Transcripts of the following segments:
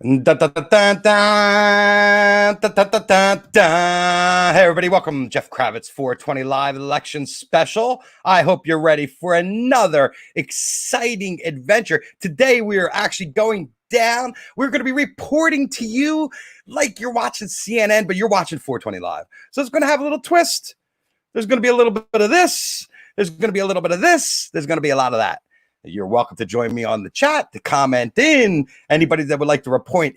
Da, da, da, da, da, da, da, da, da. Hey, everybody, welcome Jeff Kravitz 420 Live Election Special. I hope you're ready for another exciting adventure. Today, we are actually going down. We're going to be reporting to you like you're watching CNN, but you're watching 420 Live. So it's going to have a little twist. There's going to be a little bit of this. There's going to be a little bit of this. There's going to be a lot of that. You're welcome to join me on the chat, to comment in. Anybody that would like to report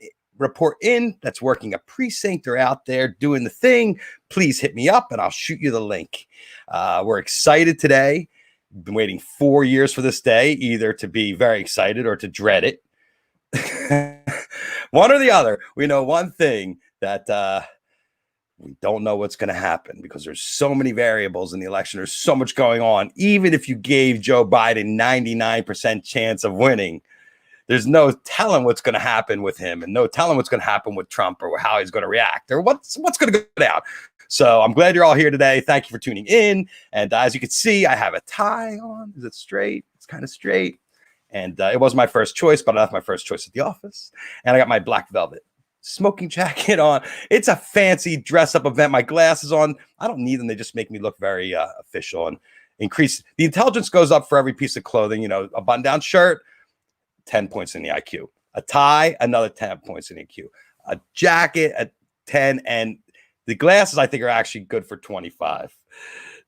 in that's working a precinct or out there doing the thing, please hit me up and I'll shoot you the link. We're excited today. Been waiting 4 years for this day, either to be very excited or to dread it. One or the other. We know one thing, that we don't know what's going to happen because there's so many variables in the election. There's so much going on. Even if you gave Joe Biden 99% chance of winning, there's no telling what's going to happen with him and no telling what's going to happen with Trump or how he's going to react or what's going to go down. So I'm glad you're all here today. Thank you for tuning in. And as you can see, I have a tie on. Is it straight? It's kind of straight. And it wasn't my first choice, but I left my first choice at the office. And I got my black velvet smoking jacket on. It's a fancy dress up event. My glasses on. I don't need them. They just make me look very official and increase. The intelligence goes up for every piece of clothing. You know, a button down shirt, 10 points in the IQ. A tie, another 10 points in the IQ. A jacket at 10. And the glasses, I think, are actually good for 25.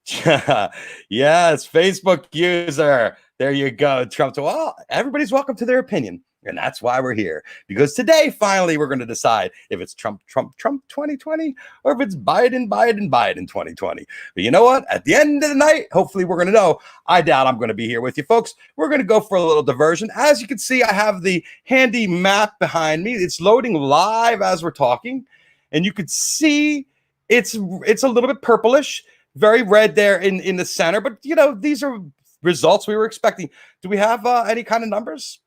Yes, Facebook user. There you go. Trump. Well, everybody's welcome to their opinion. And that's why we're here. Because today, finally, we're going to decide if it's Trump 2020 or if it's Biden 2020. But you know what? At the end of the night, hopefully we're going to know. I doubt I'm going to be here with you folks. We're going to go for a little diversion. As you can see, I have the handy map behind me. It's loading live as we're talking. And you could see it's a little bit purplish, very red there in the center. But, you know, these are results we were expecting. Do we have any kind of numbers?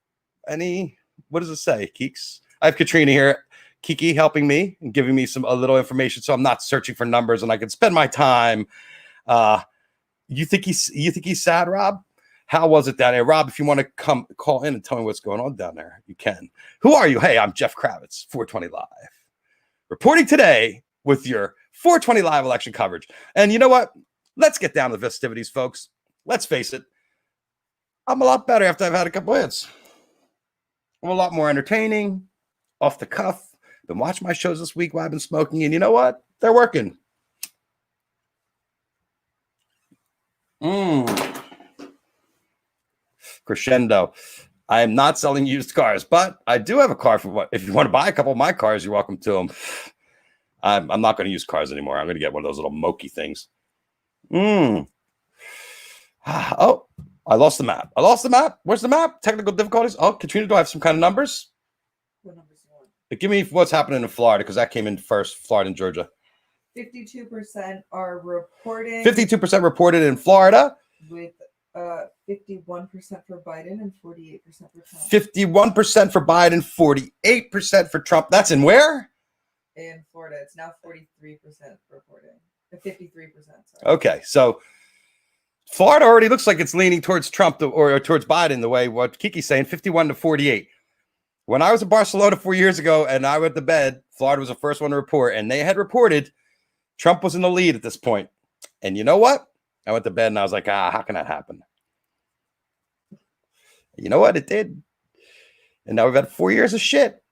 What does it say, Keeks? I have Katrina here, Kiki, helping me and giving me a little information, so I'm not searching for numbers and I can spend my time. You think he's sad, Rob? How was it down there, Rob? If you want to call in and tell me what's going on down there, you can. Who are you? Hey, I'm Jeff Kravitz, 420 Live, reporting today with your 420 Live election coverage. And you know what? Let's get down to the festivities, folks. Let's face it, I'm a lot better after I've had a couple hits. I'm a lot more entertaining, off the cuff. Been watching my shows this week while I've been smoking, and you know what? They're working. Crescendo. I am not selling used cars, but I do have a car for what? If you want to buy a couple of my cars, you're welcome to them. I'm not going to use cars anymore. I'm going to get one of those little Moki things. Oh. I lost the map. Where's the map? Technical difficulties. Oh, Katrina, do I have some kind of numbers? What numbers do you want? Give me what's happening in Florida, because that came in first, Florida and Georgia. 52% are reporting. 52% reported in Florida. With 51% for Biden and 48% for Trump. 51% for Biden, 48% for Trump. That's in where? In Florida. It's now 43% reporting. 53%. Sorry. Okay, so Florida already looks like it's leaning towards Trump or towards Biden, the way what Kiki's saying, 51 to 48. When I was in Barcelona 4 years ago and I went to bed, Florida was the first one to report, and they had reported Trump was in the lead at this point. And you know what? I went to bed and I was like, how can that happen? You know what? It did. And now we've had 4 years of shit.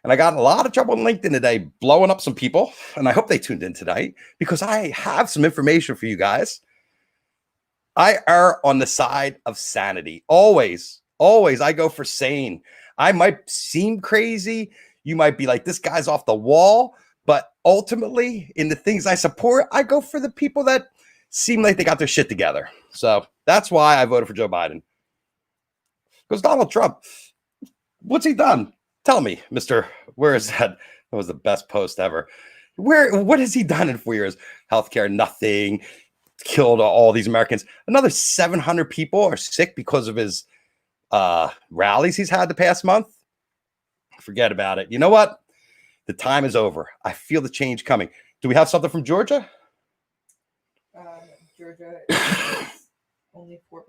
And I got in a lot of trouble on LinkedIn today, blowing up some people. And I hope they tuned in tonight because I have some information for you guys. I err on the side of sanity. Always I go for sane. I might seem crazy. You might be like, this guy's off the wall. But ultimately, in the things I support, I go for the people that seem like they got their shit together. So that's why I voted for Joe Biden. Because Donald Trump, what's he done? Tell me, Mr. Where is that? That was the best post ever. What has he done in 4 years? Healthcare, nothing. Killed all these Americans. Another 700 people are sick because of his rallies he's had the past month. Forget about it. You know what? The time is over. I feel the change coming. Do we have something from Georgia? Georgia is only 4%.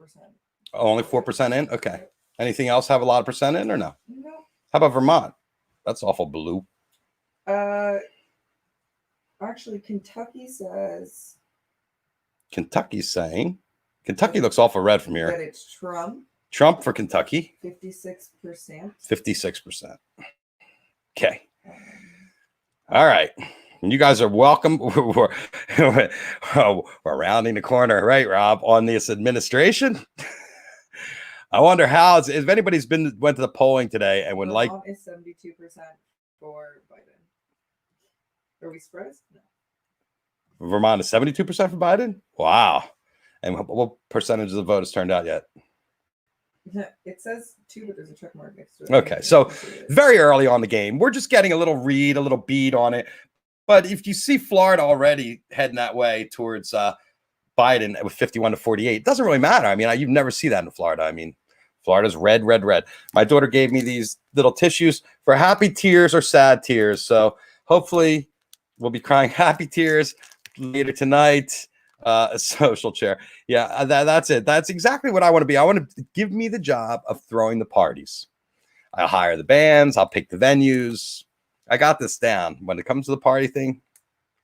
Oh, only 4% in? Okay. Anything else have a lot of percent in or no? No. How about Vermont? That's awful blue. Actually, Kentucky says Kentucky's saying. Kentucky looks awful red from that here. it's Trump. Trump for Kentucky. 56%. 56%. Okay. All right. You guys are welcome. We're rounding the corner, right, Rob, on this administration. I wonder how, if anybody's went to the polling today and would like. Vermont is 72% for Biden. Are we surprised? No. Vermont is 72% for Biden? Wow. And what percentage of the vote has turned out yet? It says 2, but there's a check mark next to it. Okay, so very early on the game. We're just getting a little read, a little beat on it. But if you see Florida already heading that way towards Biden with 51-48, it doesn't really matter. I mean, you'd never see that in Florida. I mean, Florida's red, red, red. My daughter gave me these little tissues for happy tears or sad tears. So hopefully we'll be crying happy tears later tonight. A social chair. Yeah, that's it. That's exactly what I want to be. I want to give me the job of throwing the parties. I'll hire the bands. I'll pick the venues. I got this down. When it comes to the party thing,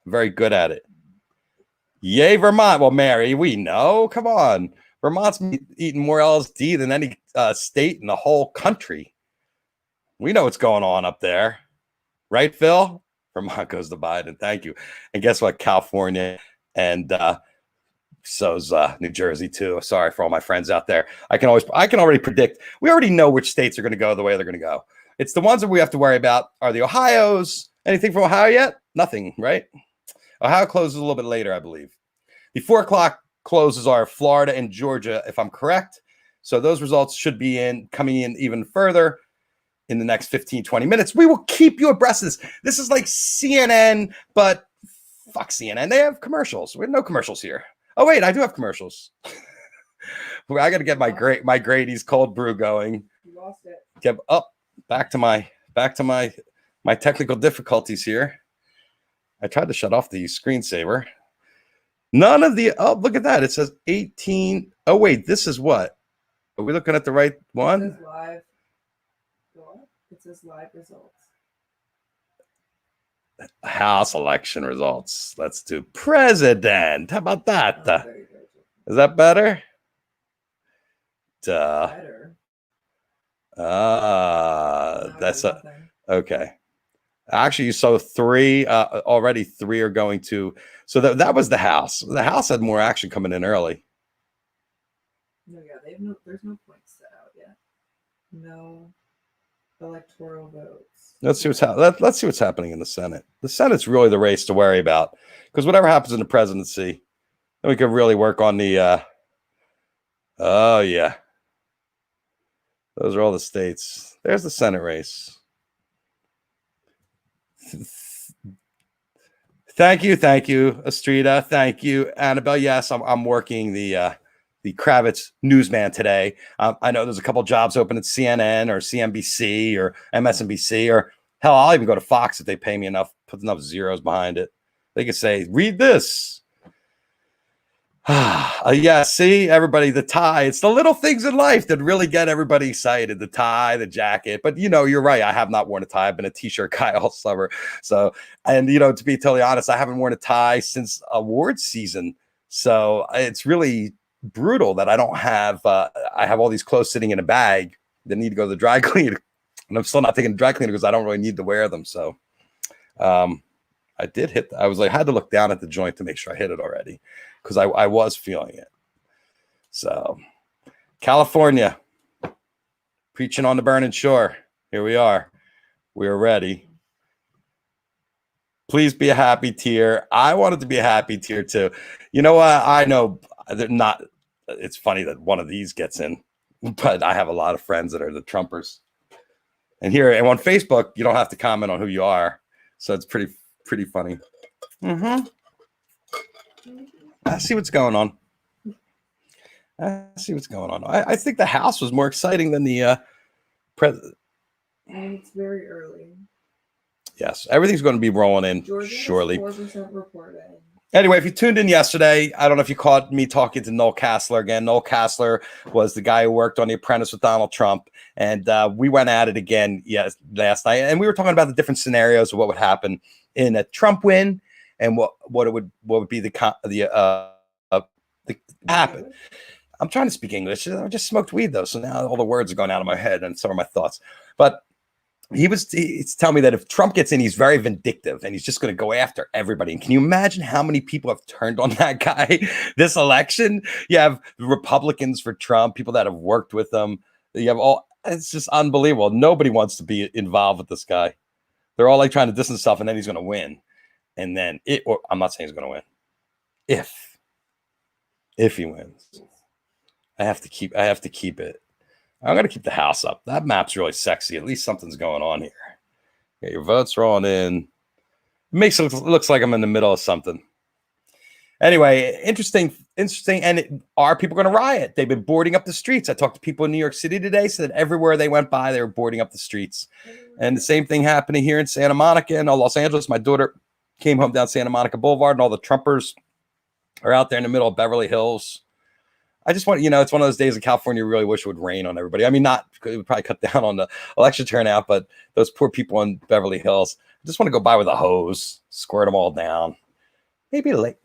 I'm very good at it. Yay, Vermont. Well, Mary, we know. Come on. Vermont's eating more LSD than any state in the whole country. We know what's going on up there. Right, Phil? Vermont goes to Biden. Thank you. And guess what? California and so's New Jersey too. Sorry for all my friends out there. I can already predict. We already know which states are going to go the way they're going to go. It's the ones that we have to worry about are the Ohios. Anything from Ohio yet? Nothing, right? Ohio closes a little bit later, I believe. The 4 o'clock closes are Florida and Georgia, if I'm correct. So those results should be coming in even further in the next 15, 20 minutes. We will keep you abreast of this. This is like CNN, but fuck CNN. They have commercials. We have no commercials here. Oh, wait, I do have commercials. I got to get my Grady's cold brew going. You lost it. Get up. Back to my technical difficulties here. I tried to shut off the screensaver. None of the look at that. It says 18. Oh wait, this is what? Are we looking at the right one? It says live. It says live results. House election results. Let's do president. How about that? Is that better? Better. That's okay. Actually, you saw 3 already. 3 are going to. So that was the House. The House had more action coming in early. No, yeah, there's no points set out yet. No electoral votes. Let's see what's happening in the Senate. The Senate's really the race to worry about because whatever happens in the presidency, then we can really work on the. Oh yeah. Those are all the states. There's the Senate race. Thank you, Estrida. Thank you, Annabelle. Yes, I'm working the Kravitz newsman today. I know there's a couple jobs open at CNN or CNBC or MSNBC or hell, I'll even go to Fox if they pay me enough, put enough zeros behind it. They could say, read this. Yeah, see, everybody, the tie. It's the little things in life that really get everybody excited. The tie, the jacket. But, you're right. I have not worn a tie. I've been a T-shirt guy all summer. So, and, to be totally honest, I haven't worn a tie since awards season. So it's really brutal that I don't have, I have all these clothes sitting in a bag that need to go to the dry cleaner. And I'm still not taking the dry cleaner because I don't really need to wear them. So I did I had to look down at the joint to make sure I hit it already. Because I was feeling it. So, California, preaching on the burning shore. Here we are. We are ready. Please be a happy tier. I wanted to be a happy tier too. You know what? I know they're not. It's funny that one of these gets in, but I have a lot of friends that are the Trumpers. And on Facebook, you don't have to comment on who you are. So it's pretty funny. Mm-hmm. I see what's going on. I think the House was more exciting than the president. And it's very early. Yes, everything's going to be rolling in Georgia surely. 4% reporting. Anyway, if you tuned in yesterday, I don't know if you caught me talking to Noel Castler again. Noel Castler was the guy who worked on The Apprentice with Donald Trump, and we went at it again last night, and we were talking about the different scenarios of what would happen in a Trump win, and what would be the happen. I'm trying to speak English. I just smoked weed though, so now all the words are going out of my head and some of my thoughts. But he's telling me that if Trump gets in, he's very vindictive and he's just going to go after everybody. And can you imagine how many people have turned on that guy this election? You have Republicans for Trump, people that have worked with him. You have it's just unbelievable. Nobody wants to be involved with this guy. They're all like trying to distance themselves, and then he's going to win. And then I'm not saying he's going to win. If he wins, I have to keep it. I'm going to keep the house up. That map's really sexy. At least something's going on here. Yeah, your votes rolling in. It makes it looks like I'm in the middle of something. Anyway, interesting. And are people going to riot? They've been boarding up the streets. I talked to people in New York City today, said everywhere they went by, they were boarding up the streets. And the same thing happening here in Santa Monica and Los Angeles. My daughter came home down Santa Monica Boulevard, and all the Trumpers are out there in the middle of Beverly Hills. I just want, it's one of those days in California you really wish it would rain on everybody. I mean, not, it would probably cut down on the election turnout, but those poor people in Beverly Hills, I just want to go by with a hose, squirt them all down. Maybe like,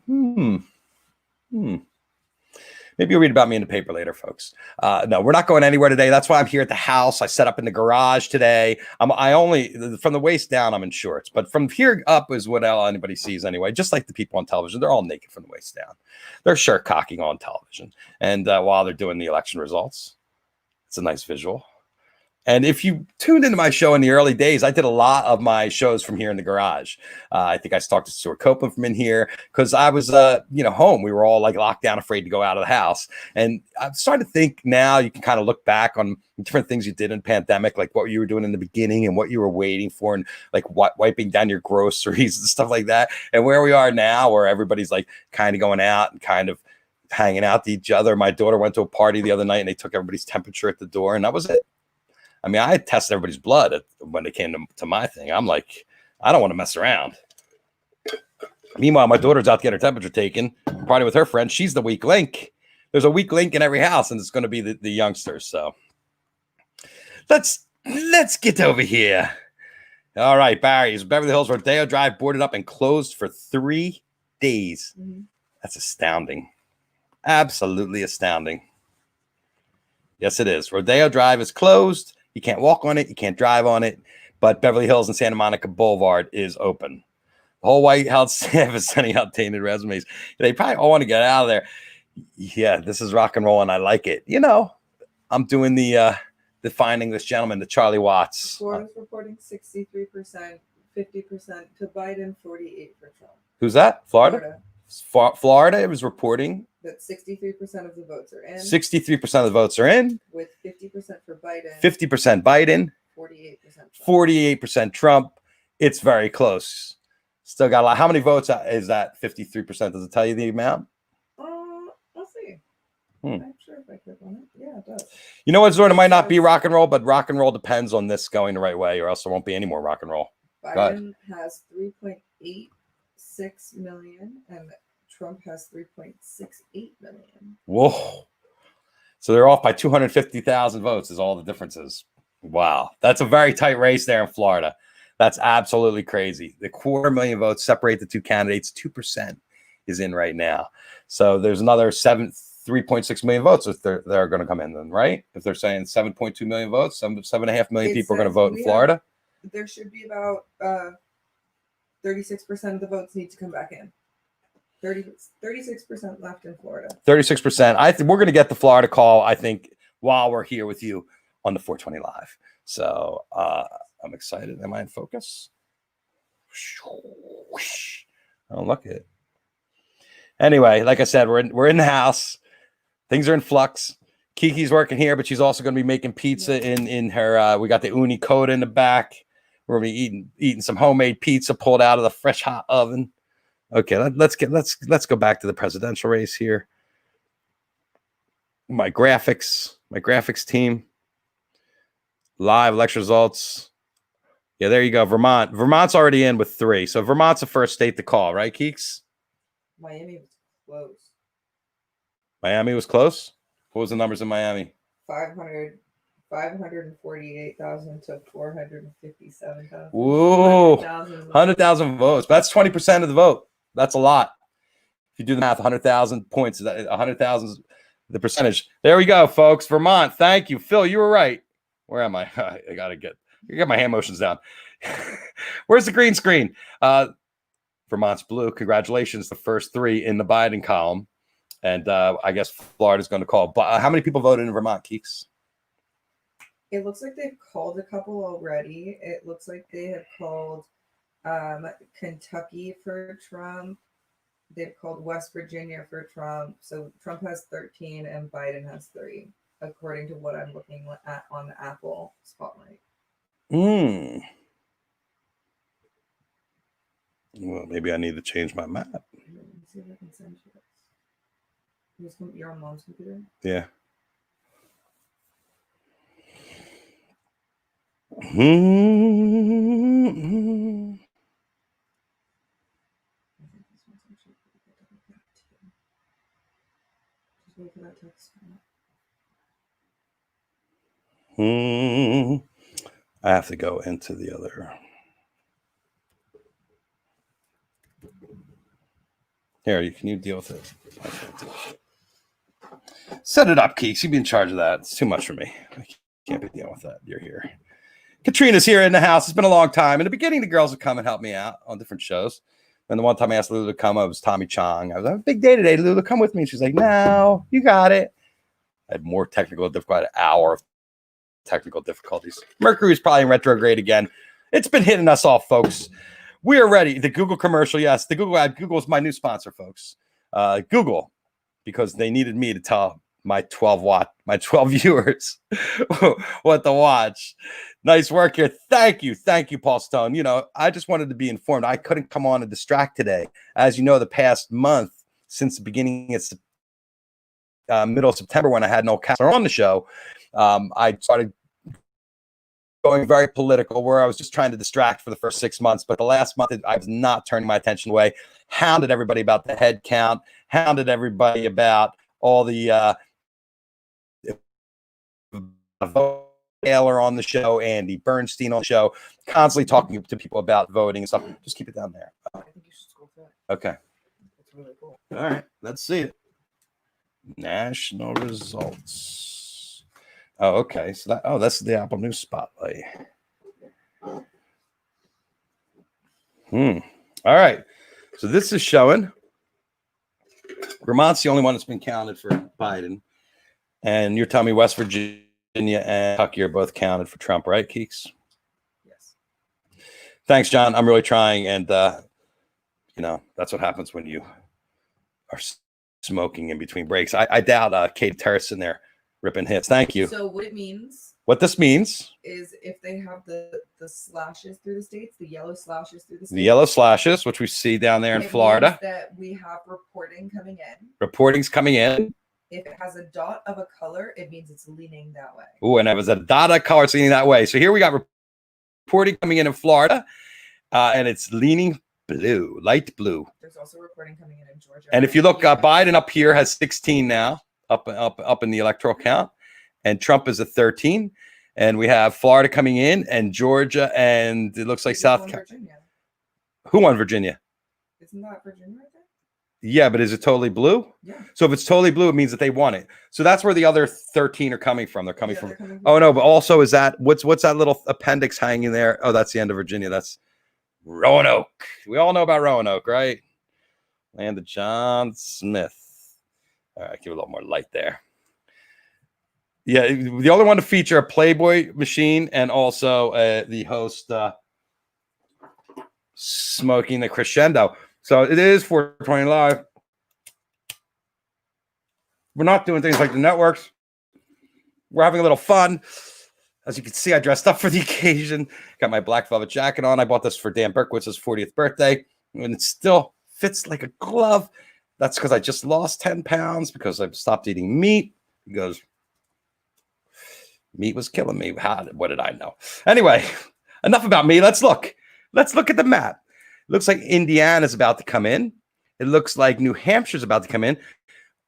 Maybe you'll read about me in the paper later, folks. No, we're not going anywhere today. That's why I'm here at the house. I set up in the garage today. I only, from the waist down, I'm in shorts. But from here up is what anybody sees anyway. Just like the people on television. They're all naked from the waist down. They're shirt cocking on television. And while they're doing the election results, it's a nice visual. And if you tuned into my show in the early days, I did a lot of my shows from here in the garage. I think I talked to Stuart Copeland from in here because I was, home. We were all like locked down, afraid to go out of the house. And I'm starting to think now you can kind of look back on different things you did in pandemic, like what you were doing in the beginning and what you were waiting for, and like wiping down your groceries and stuff like that. And where we are now, where everybody's like kind of going out and kind of hanging out to each other. My daughter went to a party the other night and they took everybody's temperature at the door, and that was it. I mean, I tested everybody's blood when it came to my thing. I'm like, I don't want to mess around. Meanwhile, my daughter's out to get her temperature taken, partying with her friends. She's the weak link. There's a weak link in every house, and it's going to be the youngsters. So let's get over here. All right, Barry's Beverly Hills Rodeo Drive boarded up and closed for 3 days. Mm-hmm. That's astounding. Absolutely astounding. Yes, it is. Rodeo Drive is closed. You can't walk on it. You can't drive on it. But Beverly Hills and Santa Monica Boulevard is open. The whole White House staff is sending out tainted resumes. They probably all want to get out of there. Yeah, this is rock and roll, and I like it. I'm doing the Fine English Gentleman, the Charlie Watts. Florida's reporting 63%, 50% to Biden, 48% for Trump. Who's that? Florida? Florida was reporting that 63% of the votes are in. 63% of the votes are in. With 50% for Biden. 50% Biden. 48% Trump. 48% Trump. It's very close. Still got a lot. How many votes is that? 53%. Does it tell you the amount? I'll see. I'm sure if I click on it. Yeah, it does. You know what, Zorn? It might not be rock and roll, but rock and roll depends on this going the right way, or else there won't be any more rock and roll. Biden has 3.86 million, and Trump has 3.68 million. Whoa. So they're off by 250,000 votes is all the differences. Wow. That's a very tight race there in Florida. That's absolutely crazy. The 250,000 votes separate the two candidates. 2% is in right now. So there's another 3.6 million votes if they're going to come in then, right? If they're saying 7.2 million votes, 7.5 million people are going to vote in Florida. There should be about 36% of the votes need to come back in. 36% left in Florida. 36%. I think we're going to get the Florida call, I think, while we're here with you on the 420 Live. So I'm excited. Am I in focus? Oh, look at it. Anyway, like I said, we're in the house. Things are in flux. Kiki's working here, but she's also going to be making pizza in her. We got the uni coda in the back. We're going to be eating some homemade pizza pulled out of the fresh hot oven. Okay, let's go back to the presidential race here. My graphics team. Live election results. Yeah, there you go. Vermont's already in with 3. So Vermont's the first state to call, right, Keeks? Miami was close. Miami was close. What was the numbers in Miami? 548,000 to 457,000. Whoa, 100,000. 100,000 votes. That's 20% of the vote. That's a lot. If you do the math, 100,000 points is 100,000 is the percentage. There we go, folks. Vermont. Thank you, Phil. You were right. Where am I? I gotta get my hand motions down. Where's the green screen? Vermont's blue. Congratulations, the first 3 in the Biden column. And I guess Florida's going to call. But how many people voted in Vermont, Keeks? It looks like they've called a couple already. It looks like they have called Kentucky for Trump. They've called West Virginia for Trump. So Trump has 13 and Biden has 3, according to what I'm looking at on the Apple Spotlight. Well, maybe I need to change my map. Let me see if I can send you this. You're on Mom's computer? Yeah. Just wait for that text. I have to go into the other. Here, can you deal with it? I can't deal with it. Set it up, Keeks. You be in charge of that. It's too much for me. I can't be dealing with that. You're here. Katrina's here in the house. It's been a long time. In the beginning, the girls would come and help me out on different shows. And the one time I asked Lulu to come, it was Tommy Chong. I was like, a big day today, Lulu, come with me. And she's like, no, you got it. I had more technical difficulty, an hour of technical difficulties. Mercury's probably in retrograde again. It's been hitting us all, folks. We are ready. The Google commercial, yes. The Google ad. Google is my new sponsor, folks. Google, because they needed me to tell my 12 viewers what to watch. Nice work here. Thank you, Paul Stone. You know, I just wanted to be informed. I couldn't come on and distract today. As you know, the past month, since the beginning, it's middle of September when I had no counselor on the show, I started going very political, where I was just trying to distract for the first 6 months. But the last month, I was not turning my attention away. Hounded everybody about the head count. Hounded everybody about all the Taylor on the show, Andy Bernstein on the show, constantly talking to people about voting and stuff. Just keep it down there. I think you should scroll through it. Okay. It's really cool. All right. Let's see it. National results. Oh, okay. So that's the Apple News Spotlight. All right. So this is showing Vermont's the only one that's been counted for Biden. And you're telling me West Virginia and Kentucky are both counted for Trump, right, Keeks? Yes. Thanks, John. I'm really trying. And, that's what happens when you are smoking in between breaks. I doubt Kate Terrace in there ripping hits. Thank you. So what this means is if they have the slashes through the states, the yellow slashes through the states. The yellow slashes, which we see down there in Florida. That we have reporting coming in. Reporting's coming in. If it has a dot of a color, it means it's leaning that way. Oh, and it was a dot of color, it's leaning that way. So here we got reporting coming in Florida, and it's leaning blue, light blue. There's also reporting coming in Georgia. And if you look, Biden up here has 16 now, up in the electoral count, and Trump is at 13. And we have Florida coming in, and Georgia, and it looks like South Carolina. Who won Virginia? Isn't that Virginia right there? Yeah, but is it totally blue? Yeah. So if it's totally blue, it means that they won it. So that's where the other 13 are coming from. They're coming from. Oh no, but also is that what's that little appendix hanging there? Oh, that's the end of Virginia. That's Roanoke. We all know about Roanoke, right? Land of John Smith. All right, give it a little more light there. Yeah, the only one to feature a Playboy machine and also the host smoking the crescendo. So it is 420 live. We're not doing things like the networks. We're having a little fun. As you can see, I dressed up for the occasion. Got my black velvet jacket on. I bought this for Dan Berkowitz's 40th birthday, and it still fits like a glove. That's because I just lost 10 pounds because I've stopped eating meat. Because meat was killing me. What did I know? Anyway, enough about me. Let's look. Let's look at the map. Looks like Indiana is about to come in. It looks like New Hampshire's about to come in.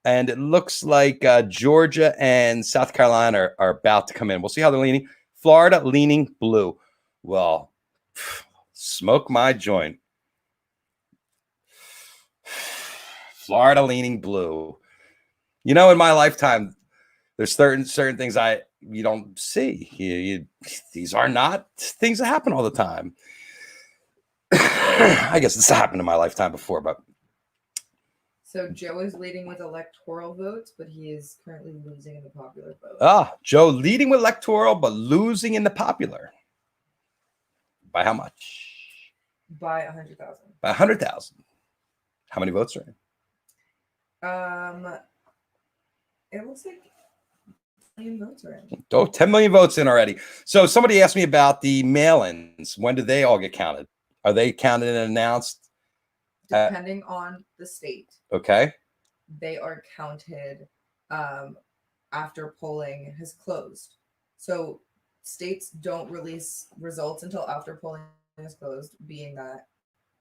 And it looks like Georgia and South Carolina are about to come in. We'll see how they're leaning. Florida leaning blue. Well, smoke my joint. Florida leaning blue. You know, in my lifetime, there's certain things you don't see. These are not things that happen all the time. I guess this happened in my lifetime before, but. So Joe is leading with electoral votes, but he is currently losing in the popular vote. Joe leading with electoral, but losing in the popular. By how much? By 100,000. By 100,000. How many votes are in? It looks like 10 million votes are in. Oh, 10 million votes in already. So somebody asked me about the mail-ins. When do they all get counted? Are they counted and announced? Depending on the state. Okay. They are counted after polling has closed. So states don't release results until after polling is closed, being that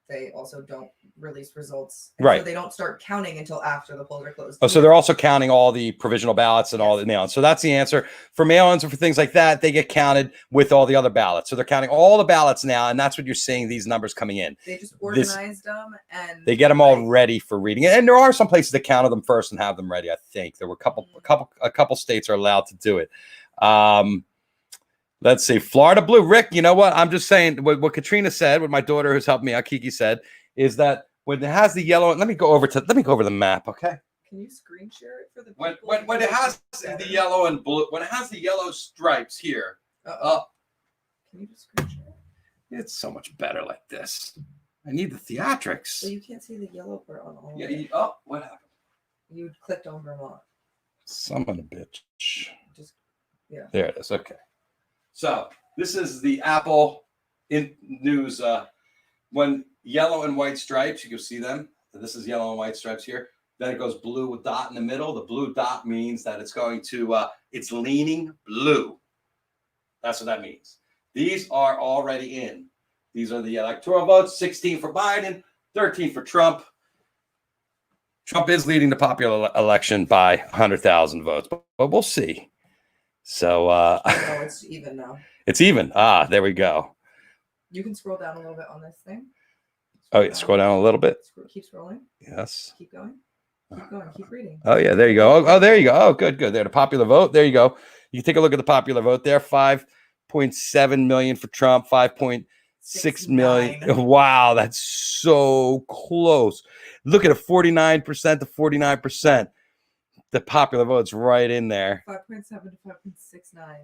they also don't release results. Right. So they don't start counting until after the polls are closed. Oh, so they're also counting all the provisional ballots and all the mail-ins. So that's the answer. For mail-ins or for things like that, they get counted with all the other ballots. So they're counting all the ballots now, and that's what you're seeing, these numbers coming in. They just organized them, and they get them all ready for reading. And there are some places that counted them first and have them ready, I think. There were a couple states are allowed to do it. Let's see. Florida blue. Rick, you know what? I'm just saying what Katrina said, what my daughter who's helped me out, Kiki said, is that when it has the yellow, let me go over the map, okay? Can you screen share it for the people? When it has the yellow and blue, when it has the yellow stripes here, can you just screen share it? It's so much better like this. I need the theatrics. So you can't see the yellow part on all. Yeah. What happened? You clicked on Vermont. Son of a bitch. Yeah. There it is. Okay. So this is the Apple news. When yellow and white stripes, you can see them. This is yellow and white stripes here. Then it goes blue with dot in the middle. The blue dot means that it's going to, it's leaning blue. That's what that means. These are already in. These are the electoral votes, 16 for Biden, 13 for Trump. Trump is leading the popular election by 100,000 votes, but we'll see. So no, it's even now. It's even. There we go. You can scroll down a little bit on this thing. Scroll down a little bit. Keep scrolling. Yes. Keep going. Keep going. Keep reading. Oh yeah, there you go. Oh, there you go. Oh, good. There, the popular vote. There you go. You can take a look at the popular vote there. 5.7 million for Trump. 5.6 million. Wow, that's so close. Look at it. 49% to 49%. The popular vote's right in there. 5.7 to 5.69. Oh my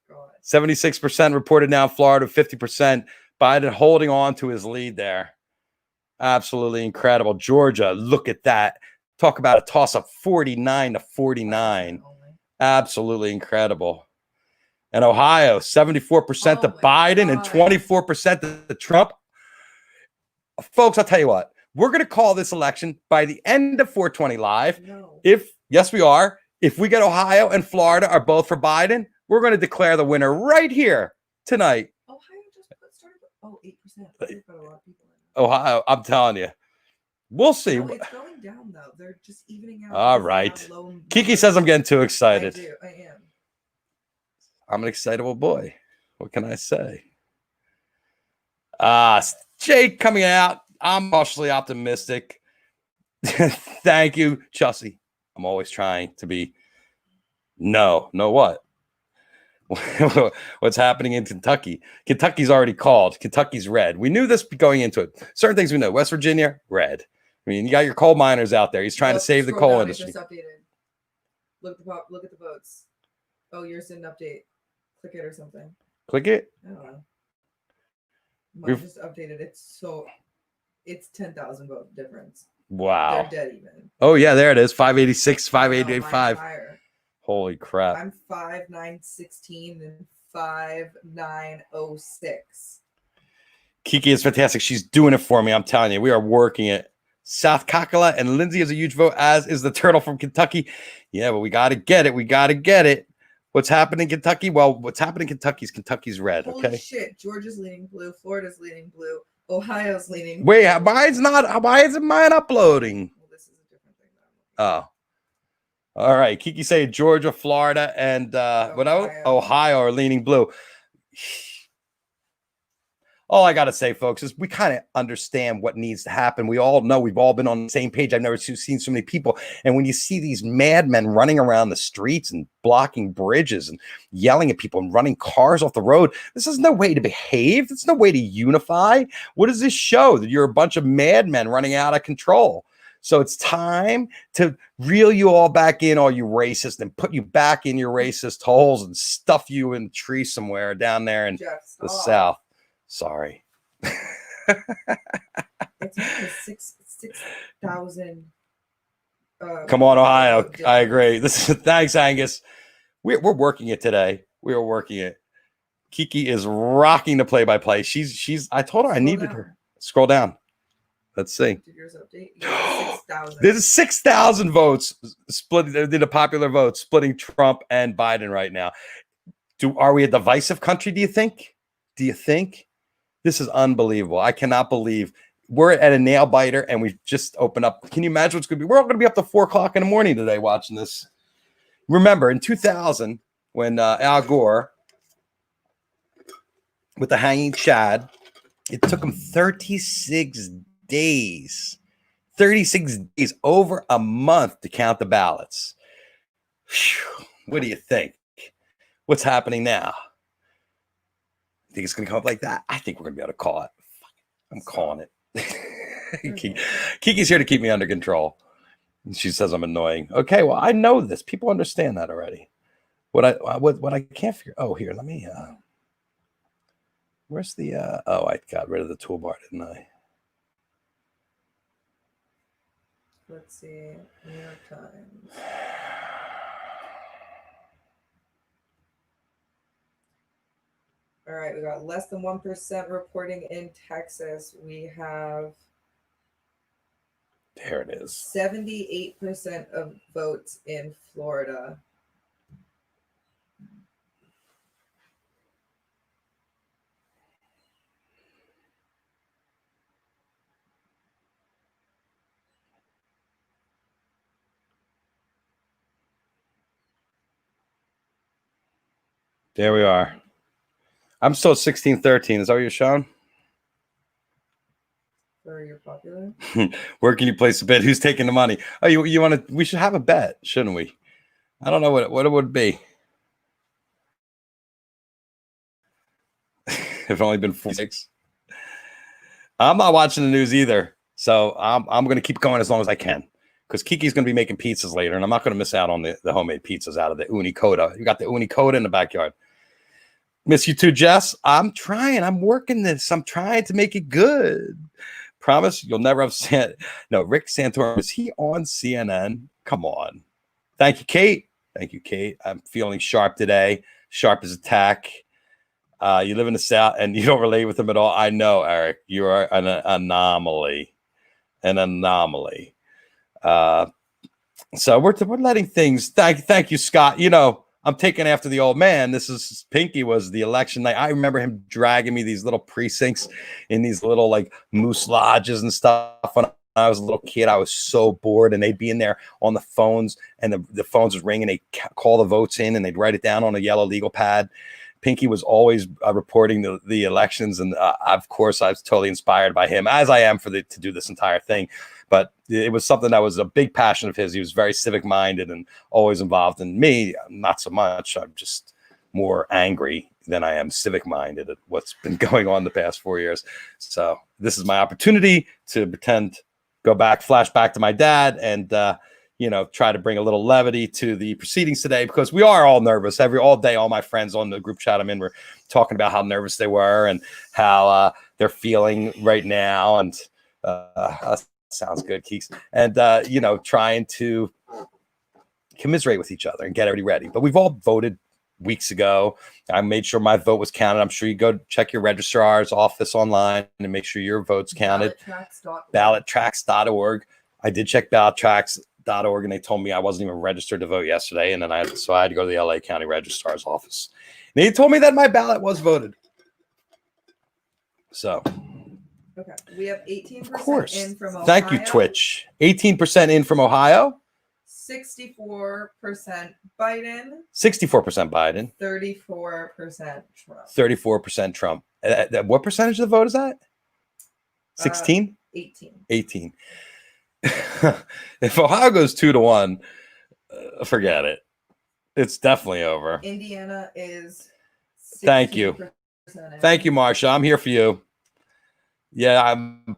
God. 76% reported now. Florida, 50%. Biden holding on to his lead there. Absolutely incredible. Georgia, look at that. Talk about a toss-up, 49 to 49. Absolutely incredible. And Ohio, 74% to Biden and 24% to Trump. Folks, I'll tell you what. We're going to call this election by the end of 420 Live. No. Yes, we are. If we get Ohio and Florida are both for Biden, we're going to declare the winner right here tonight. Ohio just started. 8%. Got a lot of people in Ohio, I'm telling you. We'll see. No, it's going down, though. They're just evening out. All right. Kiki says I'm getting too excited. I am. I'm an excitable boy. What can I say? Jake coming out. I'm cautiously optimistic. Thank you, Chelsea. I'm always trying to be. No what? What's happening in Kentucky? Kentucky's already called. Kentucky's red. We knew this going into it. Certain things we know. West Virginia, red. I mean, you got your coal miners out there. He's trying to save the coal industry. Just updated. Look at the votes. Oh, yours didn't update. Click it or something. Click it? I don't know. Mine just updated. It's 10,000 vote difference. Wow. They're dead even. Oh, yeah, there it is. 586, 5885. Holy crap. I'm 5916 and 5906. Kiki is fantastic. She's doing it for me. I'm telling you, we are working it. South Kakala and Lindsay is a huge vote, as is the turtle from Kentucky. Yeah, but we got to get it. We got to get it. What's happening in Kentucky? Well, what's happening in Kentucky is Kentucky's red. Okay. Holy shit. Georgia's leaning blue. Florida's leaning blue. Ohio's leaning. Wait, mine's not. Why isn't mine uploading? Well, this is a different thing. Oh. All right. Kiki say Georgia, Florida, and Ohio are leaning blue. All I got to say, folks, is we kind of understand what needs to happen. We all know we've all been on the same page. I've never seen so many people. And when you see these madmen running around the streets and blocking bridges and yelling at people and running cars off the road, this is no way to behave. It's no way to unify. What does this show? That you're a bunch of madmen running out of control. So it's time to reel you all back in, all you racist, and put you back in your racist holes and stuff you in the tree somewhere down there in the South. Sorry. It's 6,000. Come on, Ohio. I agree. Thanks, Angus. We're working it today. We are working it. Kiki is rocking the play-by-play. She's. I told her I needed her. Scroll down. Let's see. Did yours update? 6,000. There's 6,000 votes split in the popular vote, splitting Trump and Biden right now. Are we a divisive country? Do you think? This is unbelievable. I cannot believe we're at a nail biter and we've just opened up. Can you imagine what's going to be? We're all going to be up to 4 o'clock in the morning today watching this. Remember in 2000 when Al Gore with the hanging Chad, it took him 36 days, over a month to count the ballots. Whew. What do you think? What's happening now? Think it's going to come up like that? I think we're going to be able to call it. I'm calling it. Kiki's here to keep me under control. She says I'm annoying. Okay, well, I know this. People understand that already. What I can't figure. Oh, here, let me. Where's the? I got rid of the toolbar, didn't I? Let's see. New York Times. All right, we got less than 1% reporting in Texas. We have there it is. 78% of votes in Florida. There we are. I'm still 16-13. Is that what you're showing? Where you're popular? Where can you place a bet? Who's taking the money? Oh, you want to? We should have a bet, shouldn't we? I don't know what it would be. If only been 46. I'm not watching the news either, so I'm going to keep going as long as I can because Kiki's going to be making pizzas later, and I'm not going to miss out on the homemade pizzas out of the uni coda. You got the uni coda in the backyard. Miss you too, Jess. I'm trying. I'm working this. I'm trying to make it good. Promise you'll never have No, Rick Santorum, is he on CNN? Come on. Thank you, Kate. Thank you, Kate. I'm feeling sharp today. Sharp as a tack. You live in the South and you don't relate with them at all. I know, Eric. You are an anomaly. An anomaly. So we're letting things. Thank you, Scott. You know, I'm taking after the old man. This is Pinky was the election night. I remember him dragging me these little precincts in these little like moose lodges and stuff. When I was a little kid, I was so bored, and they'd be in there on the phones, and the phones was ringing. They'd call the votes in, and they'd write it down on a yellow legal pad. Pinky was always reporting the elections, and of course, I was totally inspired by him, as I am to do this entire thing. But it was something that was a big passion of his. He was very civic-minded and always involved. In me, not so much. I'm just more angry than I am civic-minded at what's been going on the past 4 years. So this is my opportunity to flash back to my dad, and try to bring a little levity to the proceedings today, because we are all nervous. All day, all my friends on the group chat I'm in were talking about how nervous they were and how they're feeling right now. And sounds good, Keeks. And, trying to commiserate with each other and get everybody ready. But we've all voted weeks ago. I made sure my vote was counted. I'm sure you go check your registrar's office online and make sure your vote's counted. Ballottracks.org. I did check ballottracks.org, and they told me I wasn't even registered to vote yesterday. And then I had to go to the LA County Registrar's office. And they told me that my ballot was voted. So Okay. We have Of 18% course. in from Ohio. Thank you, Twitch. 18% in from Ohio. 64% Biden. 64% Biden. 34% Trump. 34% Trump. What percentage of the vote is that? 16? 18. 18. If Ohio goes 2-1, forget it. It's definitely over. Indiana is 16%. Thank you. Thank you, Marsha. I'm here for you. Yeah,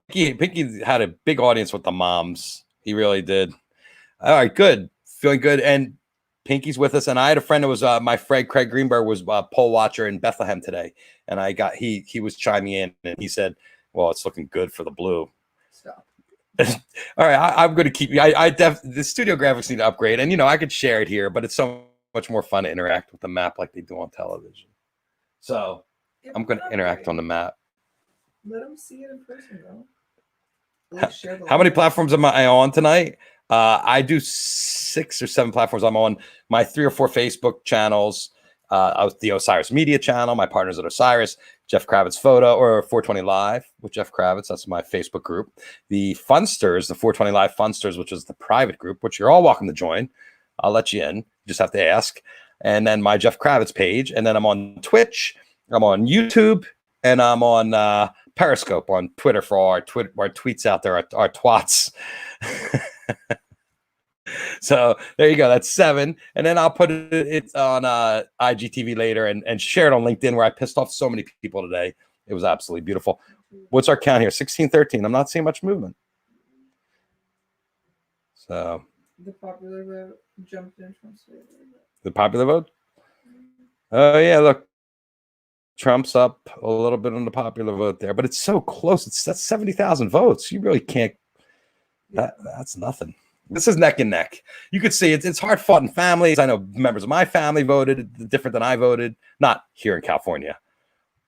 Pinky had a big audience with the moms. He really did. All right, good. Feeling good. And Pinky's with us. And I had a friend that was my friend Craig Greenberg was a poll watcher in Bethlehem today. And he was chiming in and he said, well, it's looking good for the blue. Stop. All right, I'm going to keep you. The studio graphics need to upgrade. And, I could share it here, but it's so much more fun to interact with the map like they do on television. So I'm going to interact on the map. Let them see it in person, though. How many platforms am I on tonight? I do 6 or 7 platforms. I'm on my 3 or 4 Facebook channels. The Osiris Media channel, my partners at Osiris, Jeff Kravitz Photo, or 420 Live with Jeff Kravitz. That's my Facebook group. The Funsters, the 420 Live Funsters, which is the private group, which you're all welcome to join. I'll let you in. You just have to ask. And then my Jeff Kravitz page. And then I'm on Twitch. I'm on YouTube. And I'm on Periscope on Twitter for our tweets out there, our twats. So there you go. That's 7. And then I'll put it on IGTV later and share it on LinkedIn where I pissed off so many people today. It was absolutely beautiful. What's our count here? 16-13. I'm not seeing much movement. So the popular vote jumped in from the popular vote? Oh, yeah, look. Trump's up a little bit on the popular vote there, but it's so close. That's 70,000 votes. You really can't. That's nothing. This is neck and neck. You could see it's hard fought in families. I know members of my family voted different than I voted. Not here in California.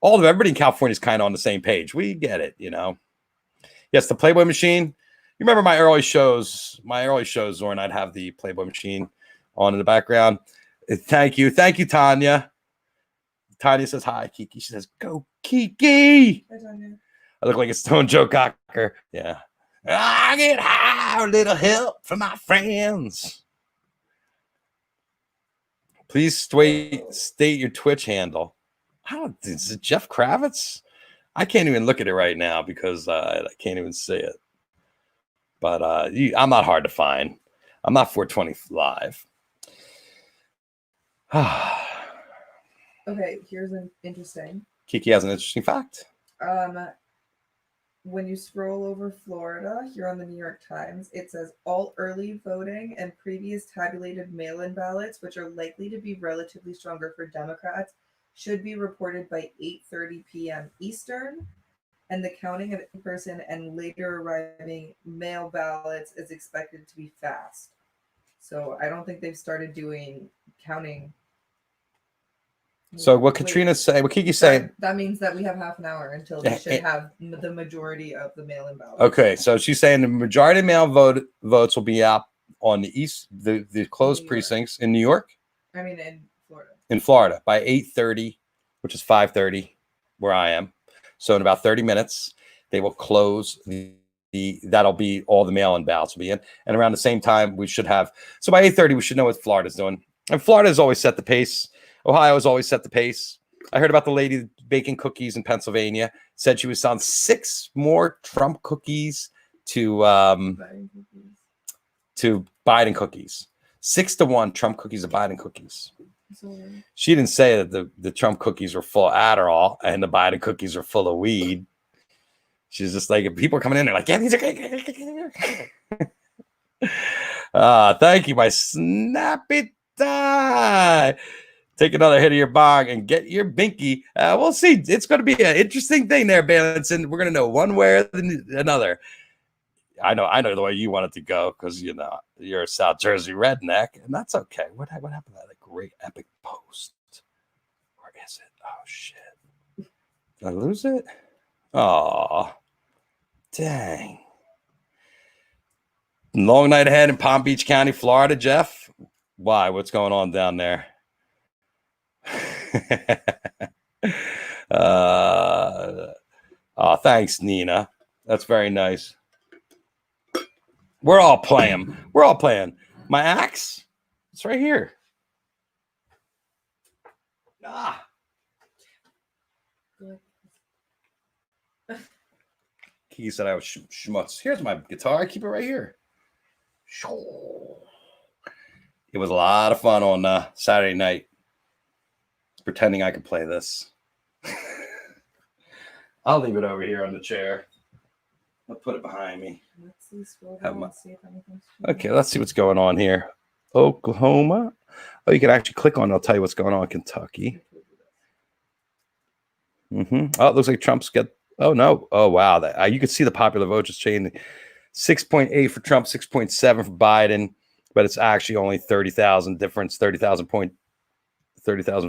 Everybody in California is kind of on the same page. We get it, Yes, the Playboy machine. You remember my early shows, Zorn? I'd have the Playboy machine on in the background. Thank you, Tanya. Tanya says hi, Kiki. She says, "Go, Kiki." Hi, Tanya. I look like a Stone Joe Cocker. Yeah. I get high, a little help from my friends. Please state your Twitch handle. Is it Jeff Kravitz? I can't even look at it right now because I can't even see it. But I'm not hard to find. I'm not 420 live. Okay, here's an interesting. Kiki has an interesting fact. When you scroll over Florida, here on the New York Times, it says all early voting and previous tabulated mail-in ballots, which are likely to be relatively stronger for Democrats, should be reported by 8:30 p.m. Eastern, and the counting of in-person and later arriving mail ballots is expected to be fast. So I don't think they've started doing counting. So what Katrina's saying, what Kiki's saying. That means that we have half an hour until we should have the majority of the mail-in ballots. Okay, so she's saying the majority of mail votes will be out on the closed precincts in New York. I mean, in Florida. In Florida by 8:30, which is 5:30 where I am. So in about 30 minutes, they will close that'll be all the mail-in ballots will be in. And around the same time, we should have, so by 8:30, we should know what Florida's doing. And Florida has always set the pace. Ohio has always set the pace. I heard about the lady baking cookies in Pennsylvania. Said she was selling 6 more Trump cookies to Biden cookies. 6-1 Trump cookies to Biden cookies. She didn't say that the Trump cookies were full of Adderall and the Biden cookies are full of weed. She's just like, people are coming in, they're like, yeah, these are great. Thank you, my snappy tie. Take another hit of your bong and get your binky. We'll see. It's going to be an interesting thing there, Balanson. We're going to know one way or another. I know the way you want it to go because, you're a South Jersey redneck, and that's okay. What happened to that great epic post? Where is it? Oh, shit. Did I lose it? Oh, dang. Long night ahead in Palm Beach County, Florida, Jeff. Why? What's going on down there? Thanks, Nina. That's very nice. We're all playing. We're all playing. My axe? It's right here. Ah. He said I was schmutz. Here's my guitar. I keep it right here. It was a lot of fun on Saturday night. Pretending I could play this. I'll leave it over here on the chair. I'll put it behind me. Okay, let's see what's going on here. Oklahoma. Oh, you can actually click on it. I'll tell you what's going on in Kentucky. Oh, it looks like Trump's got. Oh, no. Oh, wow. You can see the popular vote just changing. 6.8 for Trump, 6.7 for Biden. But it's actually only 30,000 difference, 30,000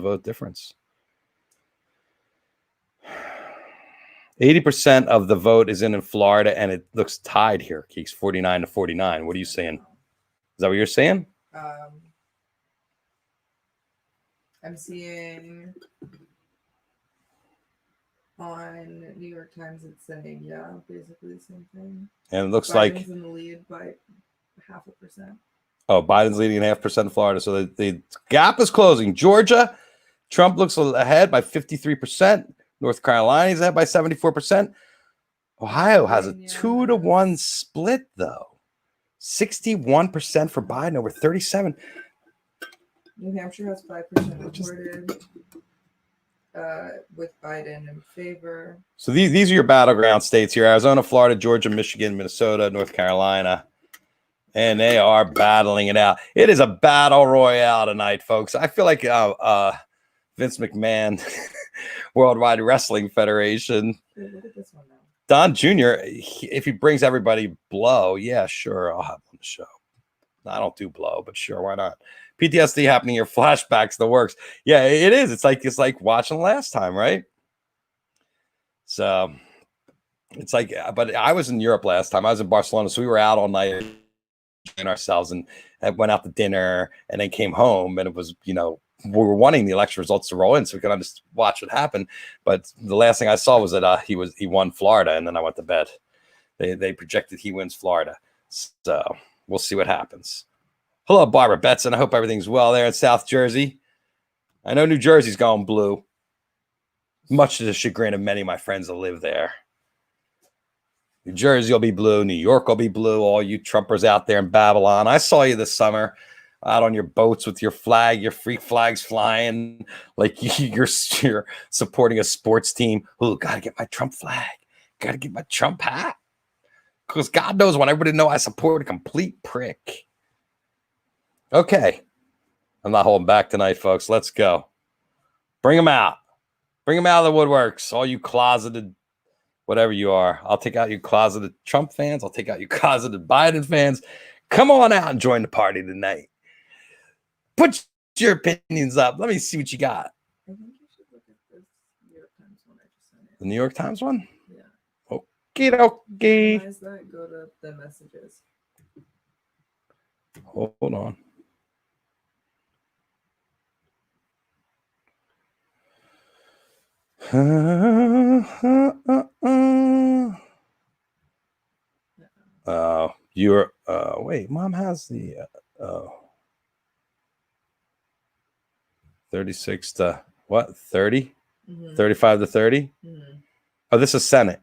vote difference. 80% of the vote is in Florida, and it looks tied here, Keeks, 49 to 49. What are you saying? Is that what you're saying? I'm seeing on New York Times it's saying, yeah, basically the same thing. And it looks Biden's like in the lead by 0.5%. Oh, Biden's leading 0.5% in Florida. So the gap is closing. Georgia, Trump looks ahead by 53%. North Carolina is ahead by 74%. Ohio has a 2-to-1 split, though. 61% for Biden over 37%. New Hampshire has 5% reported with Biden in favor. So these are your battleground states here: Arizona, Florida, Georgia, Michigan, Minnesota, North Carolina. And they are battling it out. It is a battle royale tonight, folks. I feel like Vince McMahon, Worldwide Wrestling Federation. Hey, look at this one now. Don Jr., if he brings everybody Blow, yeah, sure, I'll have on the show. I don't do Blow, but sure, why not? PTSD happening here, flashbacks, the works. Yeah, it is. It's like watching last time, right? So it's like, but I was in Europe last time. I was in Barcelona, so we were out all night ourselves and went out to dinner and then came home, and it was, we were wanting the election results to roll in so we could just watch what happened. But the last thing I saw was that he won Florida, and then I went to bed. They projected he wins Florida, so we'll see what happens. Hello, Barbara Betson. I hope everything's well there in South Jersey. I know New Jersey's going blue, much to the chagrin of many of my friends that live there. New Jersey will be blue. New York will be blue. All you Trumpers out there in Babylon. I saw you this summer out on your boats with your flag, your freak flags flying like you're supporting a sports team. Oh, got to get my Trump flag. Got to get my Trump hat. Because God knows when everybody know I support a complete prick. Okay. I'm not holding back tonight, folks. Let's go. Bring them out. Bring them out of the woodworks. All you closeted whatever you are. I'll take out you closeted Trump fans. I'll take out you closeted Biden fans. Come on out and join the party tonight. Put your opinions up. Let me see what you got. I think you should look at this New York Times one I just sent you. The New York Times one? Yeah. Okie dokie. Minimize that. Go to the messages. Hold on. You're wait, mom has the 36 to what? 30? 35 to 30? Oh, this is Senate.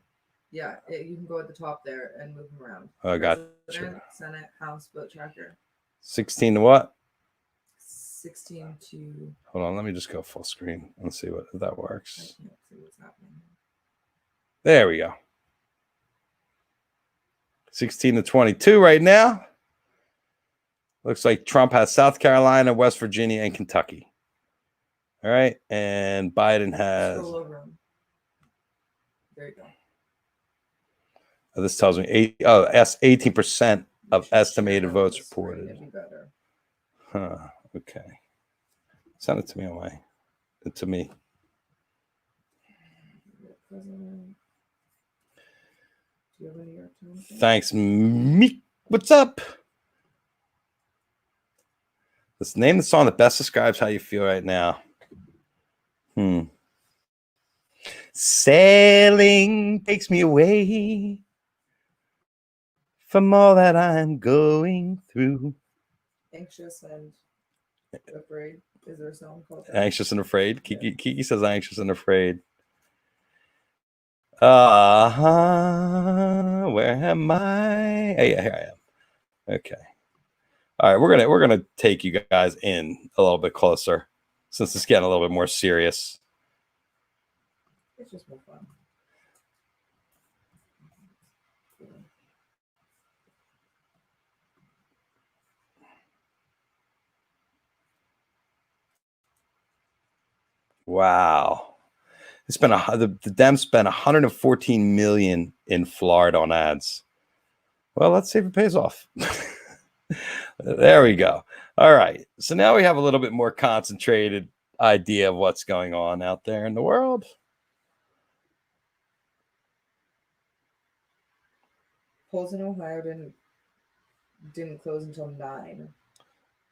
Yeah, you can go at the top there and move them around. Oh, I got you. Senate, House, vote tracker. 16 to what? 16 to. Hold on, let me just go full screen and see if that works. I can't see what's happening. There we go. 16 to 22 right now. Looks like Trump has South Carolina, West Virginia, and Kentucky. All right, and Biden has. Scroll over them. There you go. This tells me 18% of estimated votes reported. It'd be better. Huh. Okay. Send it to me to me. Do you have a New York Times? Thanks, Meek. What's up? Let's name the song that best describes how you feel right now. Sailing takes me away from all that I'm going through. Anxious and afraid. Is there a song called that? Anxious and afraid. Yeah. Kiki says anxious and afraid. Where am I? Hey, here I am. Okay. All right, we're gonna take you guys in a little bit closer since it's getting a little bit more serious. It's just more fun. Wow. The Dems spent 114 million in Florida on ads. Well, let's see if it pays off. There we go. All right. So now we have a little bit more concentrated idea of what's going on out there in the world. Polls in Ohio didn't close until 9.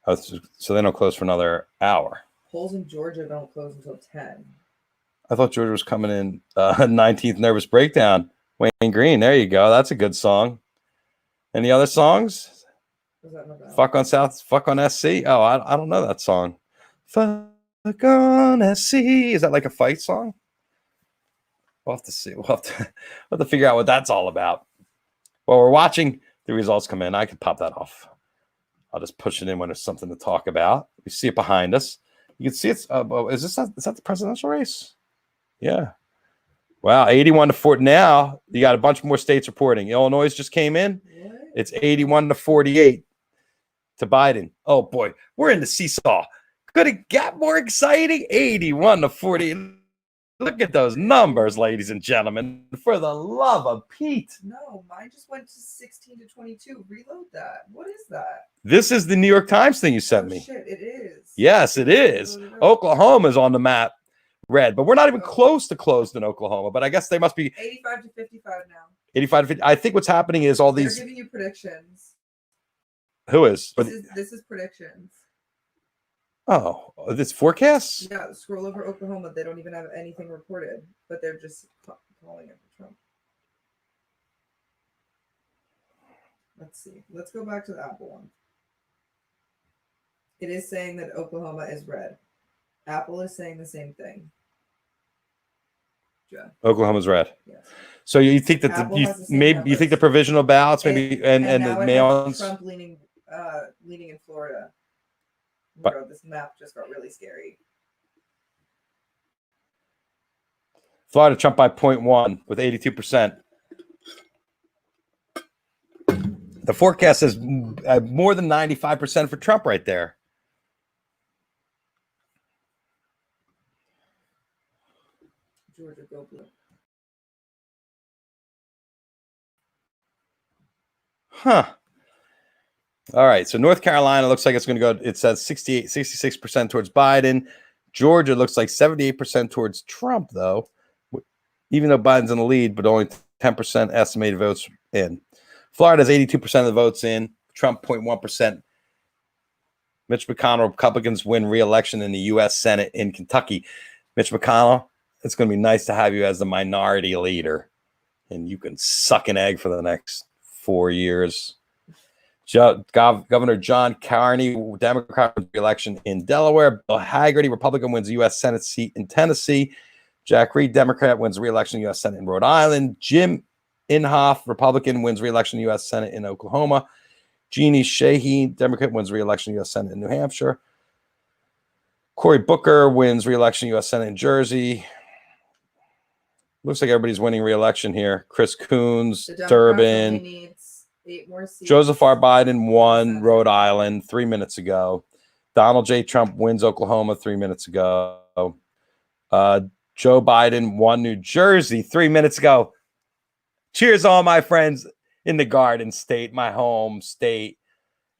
Oh, so they don't close for another hour. Polls in Georgia don't close until 10. I thought Georgia was coming in 19th Nervous Breakdown. Wayne Green. There you go. That's a good song. Any other songs? Fuck on South, fuck on SC. Oh, I don't know that song. Fuck on SC. Is that like a fight song? We'll have to see. We'll have to figure out what that's all about. Well, we're watching the results come in. I could pop that off. I'll just push it in when there's something to talk about. You see it behind us. You can see it's. Is that the presidential race? Yeah. Wow, 81 to 40. Now you got a bunch more states reporting. Illinois just came in. What? It's 81 to 48 to Biden. Oh boy, we're in the seesaw. Could it get more exciting? 81 to 40. Look at those numbers, ladies and gentlemen. For the love of Pete. No, mine just went to 16 to 22. Reload that. What is that? This is the New York Times thing you sent me. Shit, it is. Yes, it is. Oklahoma's on the map. Red, but we're not even close to closed in Oklahoma. But I guess they must be 85 to 55 now. 85 to 50. I think what's happening is all these. They're giving you predictions. Who is? This is predictions. Oh, it's forecasts? Yeah, scroll over Oklahoma. They don't even have anything reported, but they're just calling it for Trump. Let's see. Let's go back to the Apple one. It is saying that Oklahoma is red. Apple is saying the same thing. Yeah. Oklahoma's red. Yes. So you think that you think the provisional ballots maybe and the mail-ins? Trump leaning in Florida. Bro, this map just got really scary. Florida Trump by 0.1 with 82%. The forecast says more than 95% for Trump right there. Georgia, go blue. Huh. All right. So North Carolina looks like it's going to go. It says 66% towards Biden. Georgia looks like 78% towards Trump, though, even though Biden's in the lead, but only 10% estimated votes in. Florida's 82% of the votes in. Trump 0.1%. Mitch McConnell, Republicans win re-election in the U.S. Senate in Kentucky. Mitch McConnell, it's going to be nice to have you as the minority leader, and you can suck an egg for the next 4 years. Governor John Carney, Democrat, wins re-election in Delaware. Bill Hagerty, Republican, wins the U.S. Senate seat in Tennessee. Jack Reed, Democrat, wins re-election in the U.S. Senate in Rhode Island. Jim Inhofe, Republican, wins re-election in the U.S. Senate in Oklahoma. Jeannie Shaheen, Democrat, wins re-election in the U.S. Senate in New Hampshire. Cory Booker wins re-election in the U.S. Senate in Jersey. Looks like everybody's winning re-election here. Chris Coons, Durbin. 8 more seats. Joseph R. Biden won Rhode Island 3 minutes ago. Donald J. Trump wins Oklahoma 3 minutes ago. Joe Biden won New Jersey 3 minutes ago. Cheers, all my friends in the Garden State, my home state.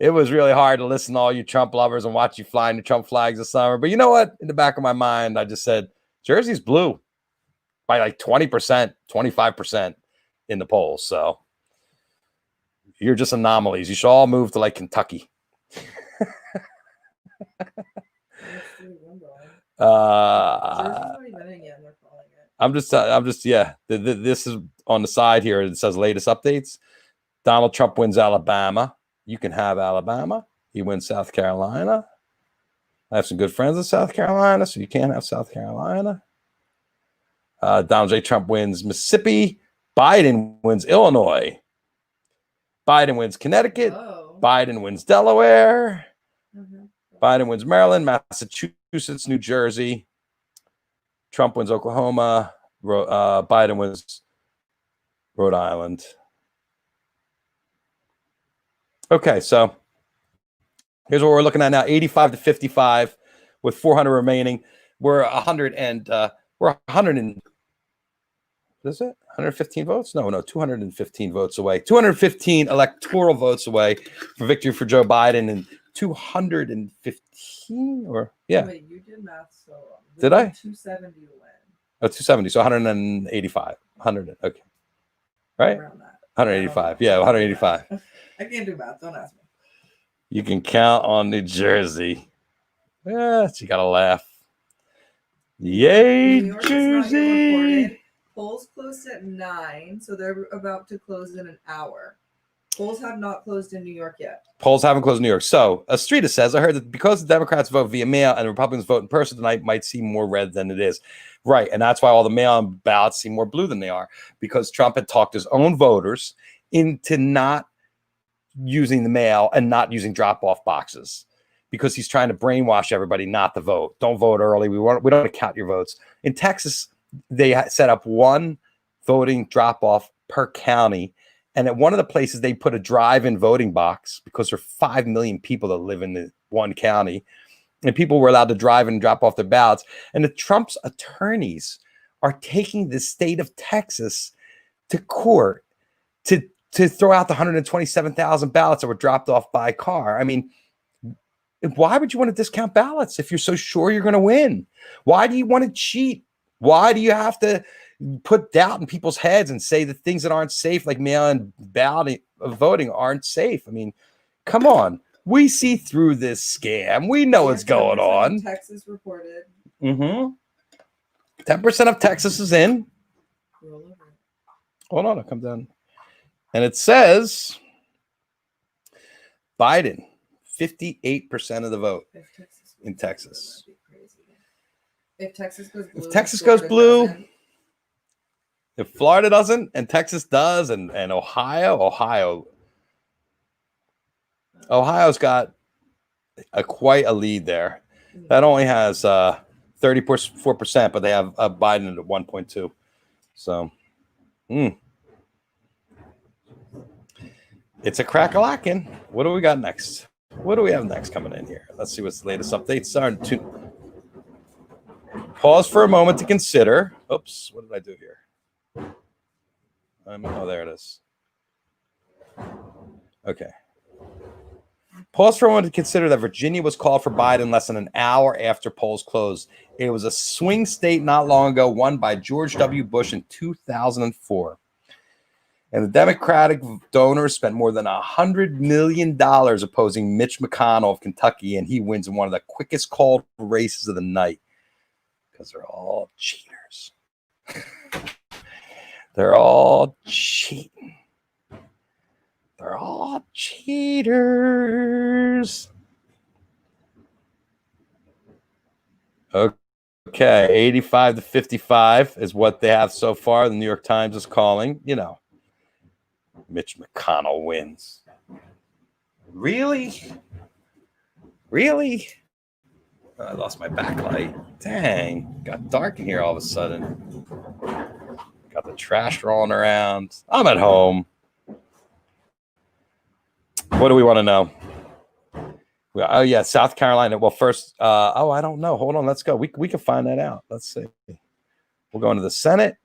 It was really hard to listen to all you Trump lovers and watch you flying the Trump flags this summer. But you know what? In the back of my mind, I just said, Jersey's blue by like 20%, 25% in the polls. So you're just anomalies. You should all move to like Kentucky. I'm just, yeah. This is on the side here. It says latest updates. Donald Trump wins Alabama. You can have Alabama. He wins South Carolina. I have some good friends in South Carolina, so you can't have South Carolina. Donald J. Trump wins Mississippi. Biden wins Illinois. Biden wins Connecticut. Oh. Biden wins Delaware. Mhm. Biden wins Maryland, Massachusetts, New Jersey. Trump wins Oklahoma. Biden wins Rhode Island. Okay, so here's what we're looking at now: 85 to 55, with 400 remaining. We're 100 and we're 100 and is it 115 votes? No, 215 votes away. 215 electoral votes away for victory for Joe Biden, and 215 or yeah. Wait, you did math so wrong. Did I? 270 to win. Oh, 270. So 185. 100. Okay. Right? Around that. 185. Yeah, 185. I can't do math. Don't ask me. You can count on New Jersey. Yeah, you gotta laugh. Yay, New York is not yet Jersey! reported. Polls closed at 9, so they're about to close in an hour. Polls have not closed in New York yet. Polls haven't closed in New York. So, Estrita says, I heard that because the Democrats vote via mail and the Republicans vote in person tonight, might seem more red than it is. Right. And that's why all the mail-in ballots seem more blue than they are, because Trump had talked his own voters into not using the mail and not using drop-off boxes, because he's trying to brainwash everybody not to vote. Don't vote early. We don't want to count your votes. In Texas, they set up one voting drop-off per county. And at one of the places, they put a drive-in voting box because there are 5 million people that live in the one county. And people were allowed to drive and drop off their ballots. And the Trump's attorneys are taking the state of Texas to court to throw out the 127,000 ballots that were dropped off by car. I mean, why would you want to discount ballots if you're so sure you're going to win? Why do you want to cheat? Why do you have to put doubt in people's heads and say the things that aren't safe, like mail-in ballot voting, aren't safe? I mean, come on. We see through this scam. We know what's going on. Texas reported. 10% of Texas is in. Hold on, I'll come down. And it says Biden, 58% of the vote in Texas. If Texas goes blue, if Florida doesn't, and Texas does, and Ohio's got quite a lead there. That only has 34%, but they have Biden at 1.2. So, it's a crack-a-lackin'. What do we got next? What do we have next coming in here? Let's see what's the latest updates are. Pause for a moment to consider. Oops, what did I do here? Oh, there it is. Okay. Pause for a moment to consider that Virginia was called for Biden less than an hour after polls closed. It was a swing state not long ago, won by George W. Bush in 2004. And the Democratic donors spent more than $100 million opposing Mitch McConnell of Kentucky, and he wins in one of the quickest called races of the night, because they're all cheaters. They're all cheating. They're all cheaters. Okay, 85 to 55 is what they have so far. The New York Times is calling, Mitch McConnell wins. Really? Really? I lost my backlight. Dang. Got dark in here all of a sudden. Got the trash rolling around. I'm at home. What do we want to know? Oh, yeah, South Carolina. Well, first, I don't know. Hold on. Let's go. We can find that out. Let's see. We'll go into the Senate.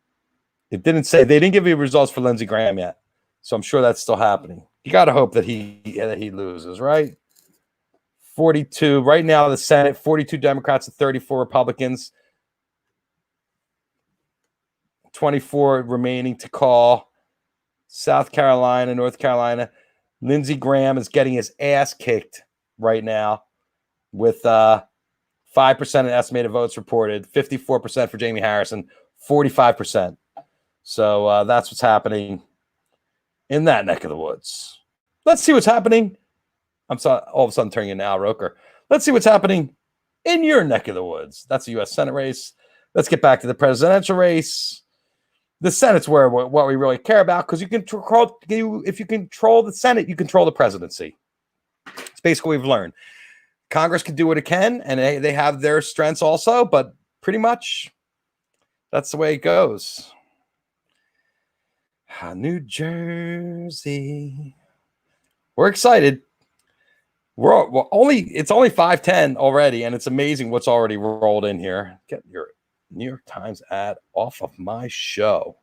It didn't say. They didn't give you results for Lindsey Graham yet. So I'm sure that's still happening. You got to hope that he loses, right? 42. Right now, the Senate, 42 Democrats and 34 Republicans. 24 remaining to call. South Carolina, North Carolina. Lindsey Graham is getting his ass kicked right now with 5% of estimated votes reported, 54% for Jamie Harrison, 45%. So that's what's happening in that neck of the woods. Let's see what's happening. I'm sorry, all of a sudden turning into Al Roker. Let's see what's happening in your neck of the woods. That's the U.S. Senate race. Let's get back to the presidential race. The Senate's where what we really care about, because if you control the Senate, you control the presidency. It's basically what we've learned. Congress can do what it can, and they have their strengths also, but pretty much that's the way it goes. New Jersey. We're excited. It's only 5:10 already, and it's amazing what's already rolled in here. Get your New York Times ad off of my show.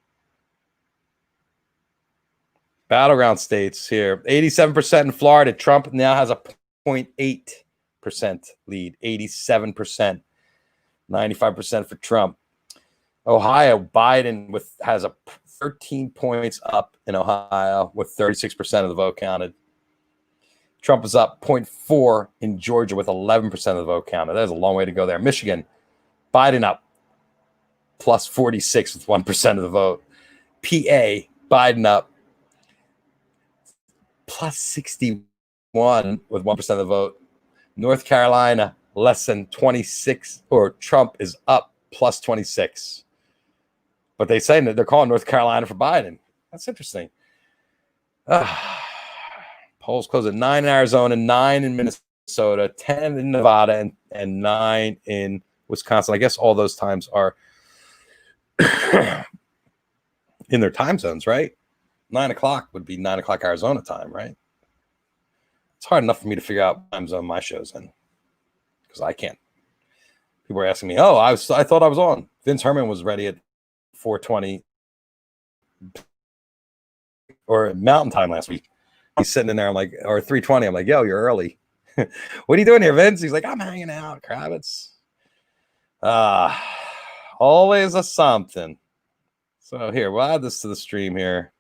Battleground states here. 87% in Florida. Trump now has a 0.8% lead. 87%. 95% for Trump. Ohio, Biden has a 13 points up in Ohio with 36% of the vote counted. Trump is up 0.4 in Georgia with 11% of the vote counted. There's a long way to go there. Michigan, Biden up plus 46 with 1% of the vote. PA, Biden up plus 61 with 1% of the vote. North Carolina, less than 26, or Trump is up plus 26. But they say that they're calling North Carolina for Biden. That's interesting. Polls close at 9 in Arizona, 9 in Minnesota, 10 in Nevada, and 9 in Wisconsin. I guess all those times are in their time zones, right? 9 o'clock would be 9 o'clock Arizona time, right? It's hard enough for me to figure out what time zone my show's in, because I can't. People are asking me, "Oh, I thought I was on." Vince Herman was ready at 4:20 or Mountain Time last week. He's sitting in there. I'm like, or 3:20. I'm like, "Yo, you're early." What are you doing here, Vince? He's like, "I'm hanging out, Kravitz." Always a something. So here, we'll add this to the stream here.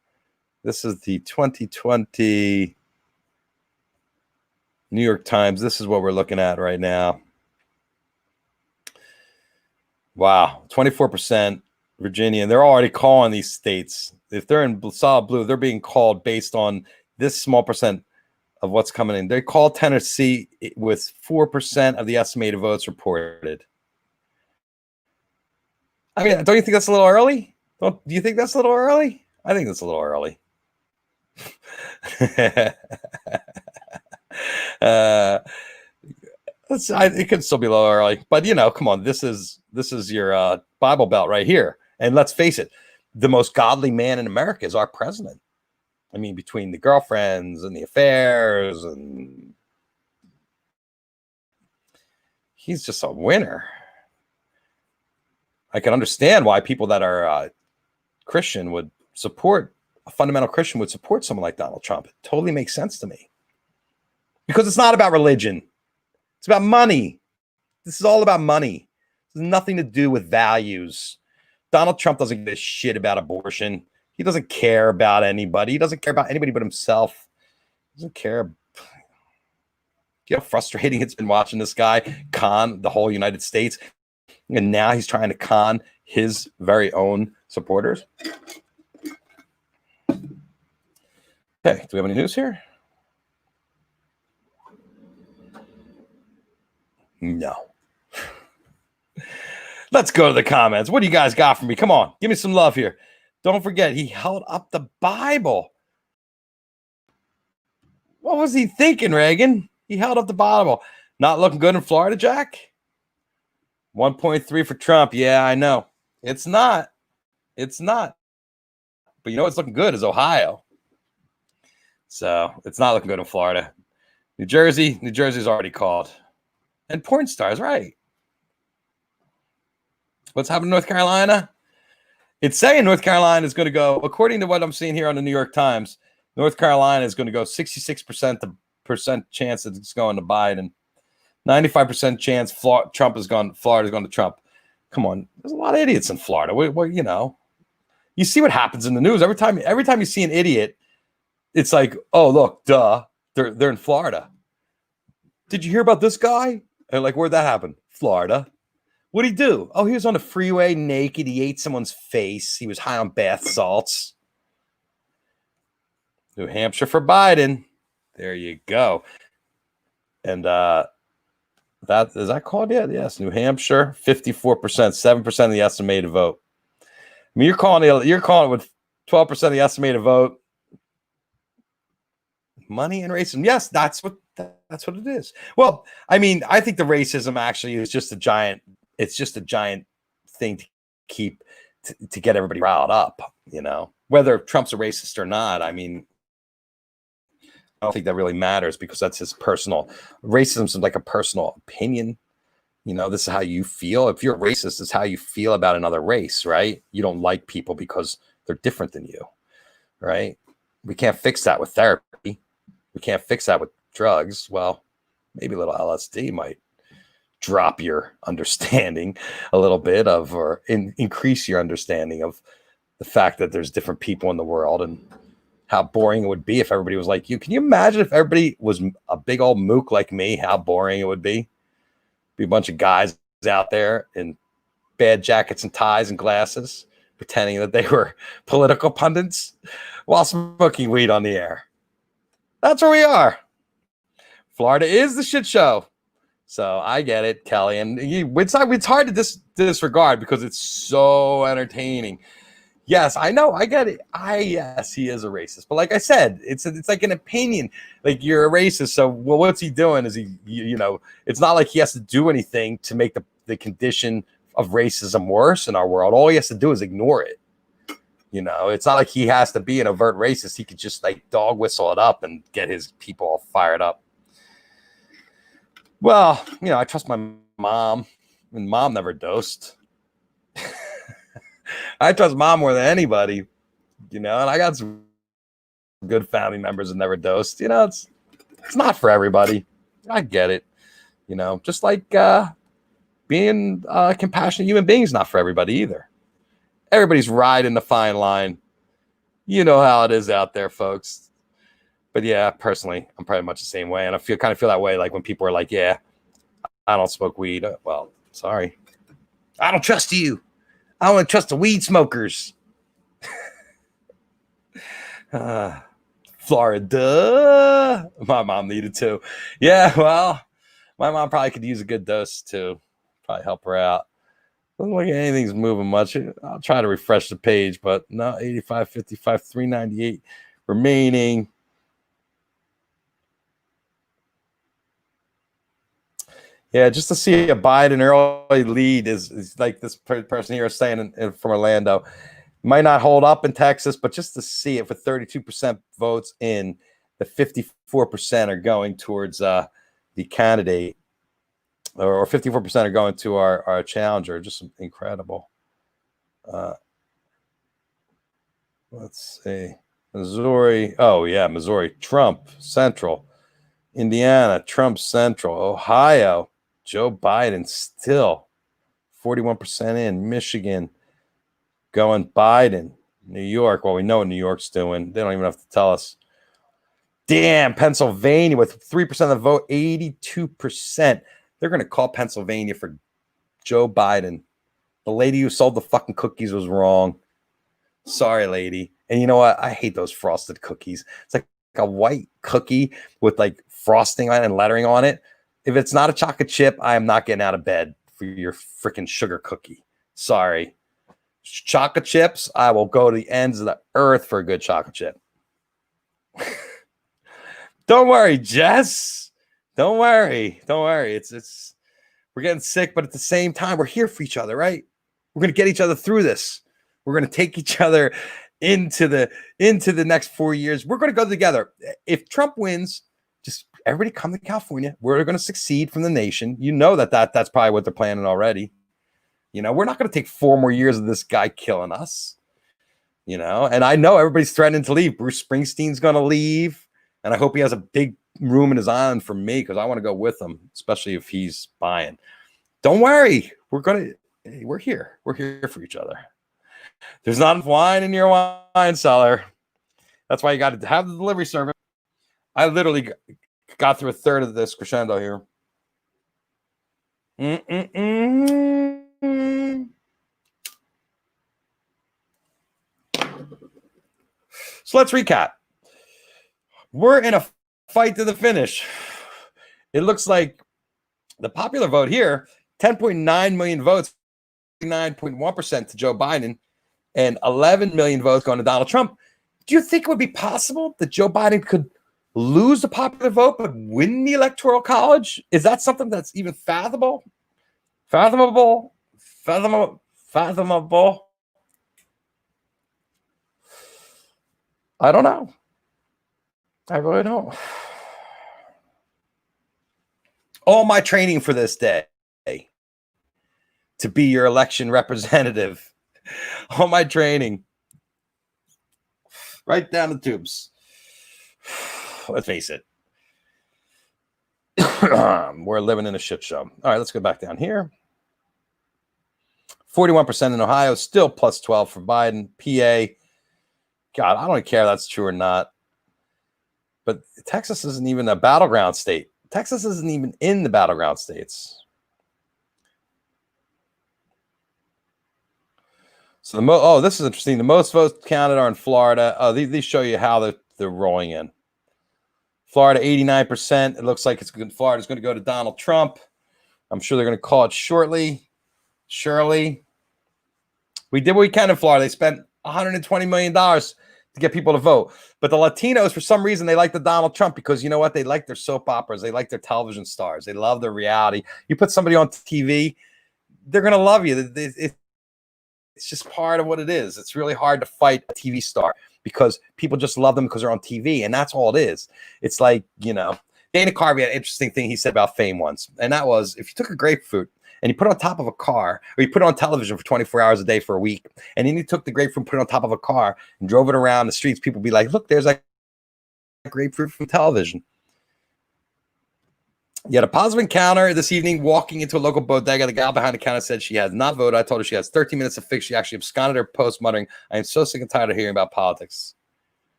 This is the 2020 New York Times. This is what we're looking at right now. Wow, 24% Virginia. And they're already calling these states. If they're in solid blue, they're being called based on this small percent of what's coming in. They call Tennessee with 4% of the estimated votes reported. I mean, don't you think that's a little early? Do you think that's a little early? I think that's a little early. It could still be a little early, but come on. This is your Bible Belt right here, and let's face it, the most godly man in America is our president. I mean, between the girlfriends and the affairs, and he's just a winner. I can understand why people that are Christian would support a fundamental Christian would support someone like Donald Trump. It totally makes sense to me, because it's not about religion. It's about money. This is all about money. It has nothing to do with values. Donald Trump doesn't give a shit about abortion. He doesn't care about anybody. He doesn't care about anybody but himself. He doesn't care. You know how frustrating it's been watching this guy con the whole United States. And now he's trying to con his very own supporters. Okay, do we have any news here? No. Let's go to the comments. What do you guys got for me? Come on, give me some love here. Don't forget, he held up the Bible. What was he thinking, Reagan? He held up the Bible. Not looking good in Florida, Jack? 1.3 for Trump. Yeah, I know. It's not. It's not. But you know what's looking good is Ohio. So it's not looking good in Florida. New Jersey's already called. And porn stars, right? What's happening in North Carolina? It's saying North Carolina is going to go, according to what I'm seeing here on the New York Times, North Carolina is going to go 66% chance that it's going to Biden. 95% chance Florida's going to Trump. Come on, there's a lot of idiots in Florida. You see what happens in the news every time you see an idiot. It's like, oh look, duh, they're in Florida. Did you hear about this guy? And like, where'd that happen? Florida. What'd he do? Oh, he was on the freeway naked. He ate someone's face. He was high on bath salts. New Hampshire for Biden. There you go. And that is that called yet? Yes, New Hampshire, 54%, 7% of the estimated vote. I mean, you're calling it with 12% of the estimated vote. Money and racism. Yes, that's what it is. Well, I mean, I think the racism actually is just a giant. It's just a giant thing to keep to get everybody riled up. You know, whether Trump's a racist or not. I mean, I don't think that really matters because that's his personal racism is like a personal opinion. You know, this is how you feel. If you're a racist, it's how you feel about another race, right? You don't like people because they're different than you, right? We can't fix that with therapy. We can't fix that with drugs. Well, maybe a little LSD might drop your understanding a little bit of, or increase your understanding of the fact that there's different people in the world and how boring it would be if everybody was like you. Can you imagine if everybody was a big old mook like me, how boring it would be? Be a bunch of guys out there in bad jackets and ties and glasses, pretending that they were political pundits while smoking weed on the air. That's where we are. Florida is the shit show. So I get it, Kelly. And it's hard to disregard because it's so entertaining. Yes, I know. I get it. Yes, he is a racist. But like I said, it's like an opinion. Like, you're a racist. So, well, what's he doing? Is he, it's not like he has to do anything to make the condition of racism worse in our world. All he has to do is ignore it. It's not like he has to be an overt racist. He could just like dog whistle it up and get his people all fired up. Well, I trust my mom, and mom never dosed. I trust mom more than anybody, and I got some good family members that never dosed. It's not for everybody. I get it. Just like being a compassionate human being is not for everybody either. Everybody's riding the fine line. You know how it is out there, folks. But yeah, personally, I'm probably much the same way. And I kind of feel that way like when people are like, yeah, I don't smoke weed. Well, sorry. I don't trust you. I only trust the weed smokers. Florida. My mom needed to. Yeah, well, my mom probably could use a good dose too. Probably help her out. Doesn't look like anything's moving much. I'll try to refresh the page, but no, 85, 55, 398 remaining. Yeah, just to see a Biden early lead is like this person here is saying from Orlando. Might not hold up in Texas, but just to see it, for 32% votes in, the 54% are going towards the candidate, or 54% are going to our challenger. Just incredible. Let's see. Missouri. Oh, yeah, Missouri. Trump, Central. Indiana, Trump, Central. Ohio, Joe Biden still 41% in. Michigan, going Biden. New York, well, we know what New York's doing. They don't even have to tell us. Damn, Pennsylvania with 3% of the vote, 82%. They're going to call Pennsylvania for Joe Biden. The lady who sold the fucking cookies was wrong. Sorry, lady. And you know what? I hate those frosted cookies. It's like a white cookie with like frosting on it and lettering on it. If it's not a chocolate chip, I am not getting out of bed for your freaking sugar cookie. Sorry. Chocolate chips, I will go to the ends of the earth for a good chocolate chip. Don't worry, Jess. Don't worry. It's we're getting sick, but at the same time, we're here for each other, right? We're gonna get each other through this. We're gonna take each other into the next 4 years. We're gonna go together. If Trump wins, just everybody come to California. We're gonna succeed from the nation. You know that's probably what they're planning already. We're not gonna take 4 more years of this guy killing us. And I know everybody's threatening to leave. Bruce Springsteen's gonna leave. And I hope he has a big room in his island for me, because I want to go with him, especially if he's buying. Don't worry. We're here. We're here for each other. There's not enough wine in your wine cellar. That's why you got to have the delivery service. I literally got through a third of this crescendo here. So let's recap. We're in a fight to the finish. It looks like the popular vote here, 10.9 million votes, 9.1% to Joe Biden, and 11 million votes going to Donald Trump. Do you think it would be possible that Joe Biden could lose the popular vote but win the Electoral College? Is that something that's even fathomable? Fathomable? Fathomable? I don't know. I really don't. All my training for this day to be your election representative. All my training. Right down the tubes. Let's face it. We're living in a shit show. All right, let's go back down here. 41% in Ohio, still plus 12 for Biden. PA, God, I don't care if that's true or not. But Texas isn't even a battleground state. Texas isn't even in the battleground states. So this is interesting. The most votes counted are in Florida. Oh, these show you how they're rolling in. Florida, 89%. It looks like Florida's going to go to Donald Trump. I'm sure they're going to call it shortly. Surely. We did what we can in Florida. They spent $120 million to get people to vote. But the Latinos, for some reason, they like the Donald Trump because you know what? They like their soap operas. They like their television stars. They love their reality. You put somebody on TV, they're going to love you. It's just part of what it is. It's really hard to fight a TV star because people just love them because they're on TV, and that's all it is. It's like, Dana Carvey had an interesting thing he said about fame once, and that was if you took a grapefruit and you put it on top of a car, or you put it on television for 24 hours a day for a week, and then you took the grapefruit and put it on top of a car and drove it around the streets, people would be like, look, there's that grapefruit from television. You had a positive encounter this evening walking into a local bodega. The gal behind the counter said she has not voted. I told her she has 13 minutes to fix. She actually absconded her post, muttering, I am so sick and tired of hearing about politics.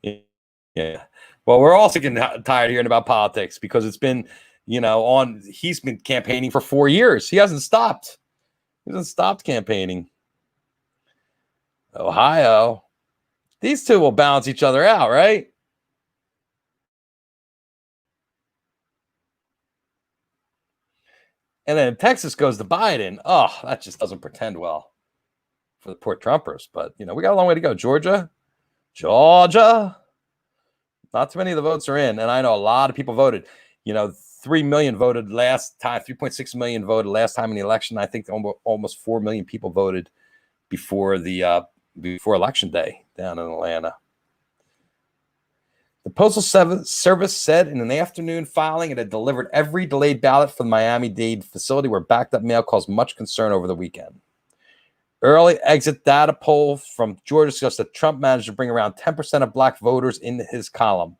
Yeah. Well, we're all sick and tired of hearing about politics because it's been, he's been campaigning for 4 years. He hasn't stopped. He hasn't stopped campaigning. Ohio. These two will balance each other out, right? And then Texas goes to Biden. Oh, that just doesn't pretend well for the poor Trumpers. But, we got a long way to go. Georgia. Not too many of the votes are in. And I know a lot of people voted. 3 million voted last time. 3.6 million voted last time in the election. I think almost 4 million people voted before election day down in Atlanta. The Postal Service said in an afternoon filing it had delivered every delayed ballot from the Miami-Dade facility where backed up mail caused much concern over the weekend. Early exit data poll from Georgia suggests that Trump managed to bring around 10% of black voters into his column.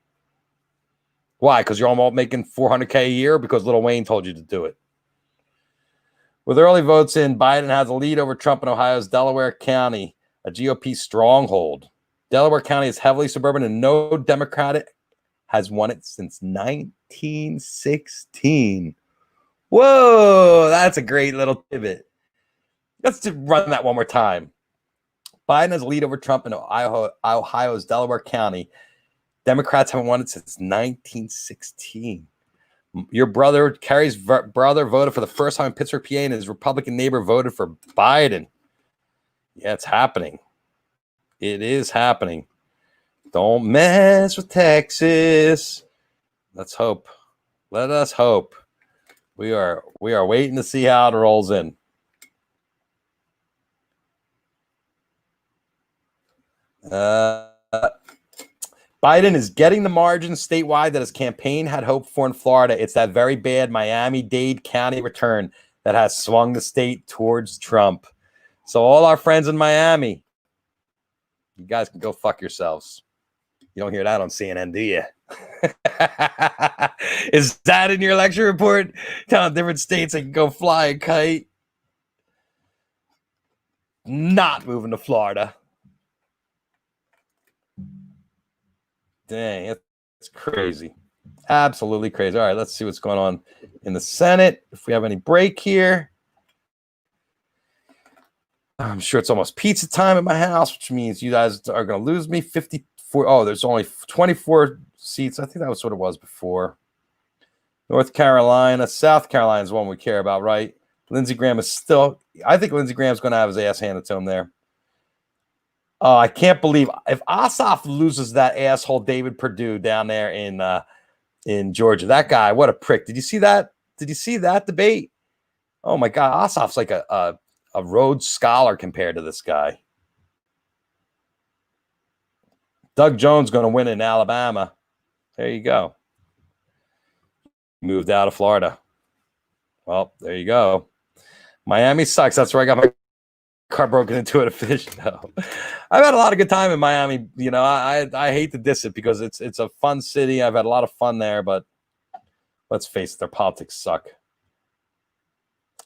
Why? Because you're almost making $400K a year? Because Lil Wayne told you to do it. With early votes in, Biden has a lead over Trump in Ohio's Delaware County, a GOP stronghold. Delaware County is heavily suburban, and no Democrat has won it since 1916. Whoa, that's a great little tidbit. Let's run that one more time. Biden has a lead over Trump in Ohio's Delaware County. Democrats haven't won it since 1916. Your brother, Kerry's brother, voted for the first time in Pittsburgh, PA, and his Republican neighbor voted for Biden. Yeah, it's happening. It is happening. Don't mess with Texas. Let's hope. Let us hope. We are waiting to see how it rolls in. Biden is getting the margins statewide that his campaign had hoped for in Florida. It's that very bad Miami-Dade County return that has swung the state towards Trump. So all our friends in Miami, you guys can go fuck yourselves. You don't hear that on CNN, do you? Is that in your election report? Telling different states they can go fly a kite. Not moving to Florida. Dang, it's crazy. Absolutely crazy. All right, let's see what's going on in the Senate. If we have any break here. I'm sure it's almost pizza time at my house, which means you guys are going to lose me. there's only 24 seats. I think that was what it was before. North Carolina, South Carolina is one we care about, right? Lindsey Graham is still. I think Lindsey Graham's going to have his ass handed to him there. Oh, I can't believe if Ossoff loses that asshole David Perdue down there in Georgia. That guy, what a prick! Did you see that? Did you see that debate? Oh my God, Ossoff's like a Rhodes Scholar compared to this guy. Doug Jones going to win in Alabama. There you go. Moved out of Florida. Well, there you go. Miami sucks. That's where I got my car broken into at a fish show. I've had a lot of good time in Miami. You know, I hate to diss it because it's a fun city. I've had a lot of fun there, but let's face it, their politics suck.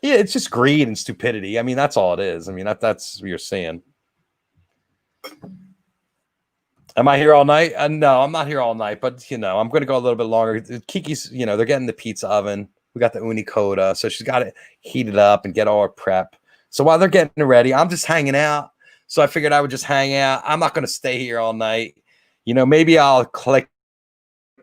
Yeah, it's just greed and stupidity. I mean, that's all it is. I mean, that's what you're seeing. Am I here all night? No, I'm not here all night, but you know, I'm going to go a little bit longer. Kiki's, you know, they're getting the pizza oven. We got the unicoda, so she's got to heat it up and get all her prep. So while they're getting ready, I'm just hanging out. So I figured I would just hang out. I'm not going to stay here all night. You know, maybe I'll click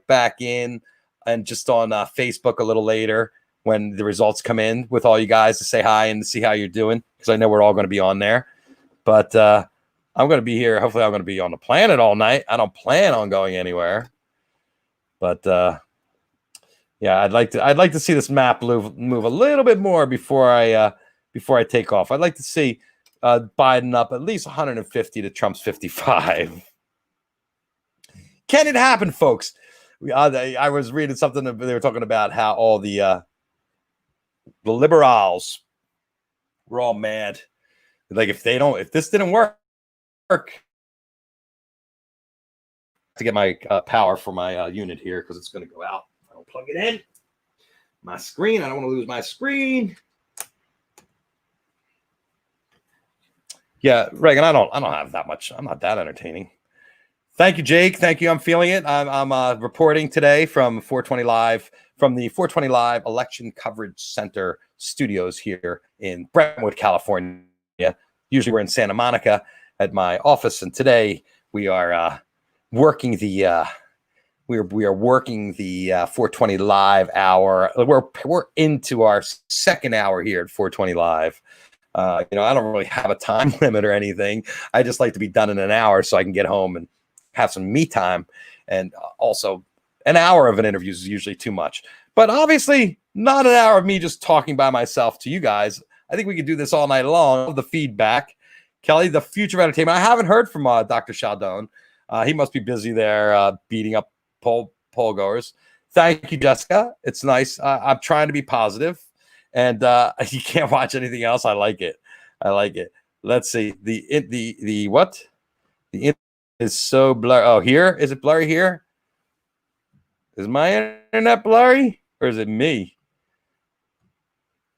back in and just on Facebook a little later when the results come in with all you guys to say hi and to see how you're doing, because I know we're all going to be on there. But I'm going to be here. Hopefully I'm going to be on the planet all night. I don't plan on going anywhere. But yeah, I'd like to see this map move a little bit more before I take off. I'd like to see Biden up at least 150 to Trump's 55. Can it happen, folks? I was reading something that they were talking about how all the liberals were all mad. Like if this didn't work to get my power for my unit here, because it's going to go out. I don't plug it in. My screen. I don't want to lose my screen. Yeah, Reagan. I don't have that much. I'm not that entertaining. Thank you, Jake. Thank you. I'm feeling it. I'm reporting today from 420 Live, from the 420 Live Election Coverage Center studios here in Brentwood, California. Usually we're in Santa Monica at my office, and today we are working the we are working the 420 Live hour. We're into our second hour here at 420 Live. You know, I don't really have a time limit or anything. I just like to be done in an hour so I can get home and have some me time. And also an hour of an interview is usually too much, but obviously not an hour of me just talking by myself to you guys. I think we could do this all night long. The feedback, Kelly, the future of entertainment. I haven't heard from Dr. Chaldon. He must be busy there beating up poll goers. Thank you, Jessica. It's nice. I'm trying to be positive, and you can't watch anything else. I like it. Let's see. The what? The is so blurry. Oh, here is it blurry here? Is my internet blurry or is it me?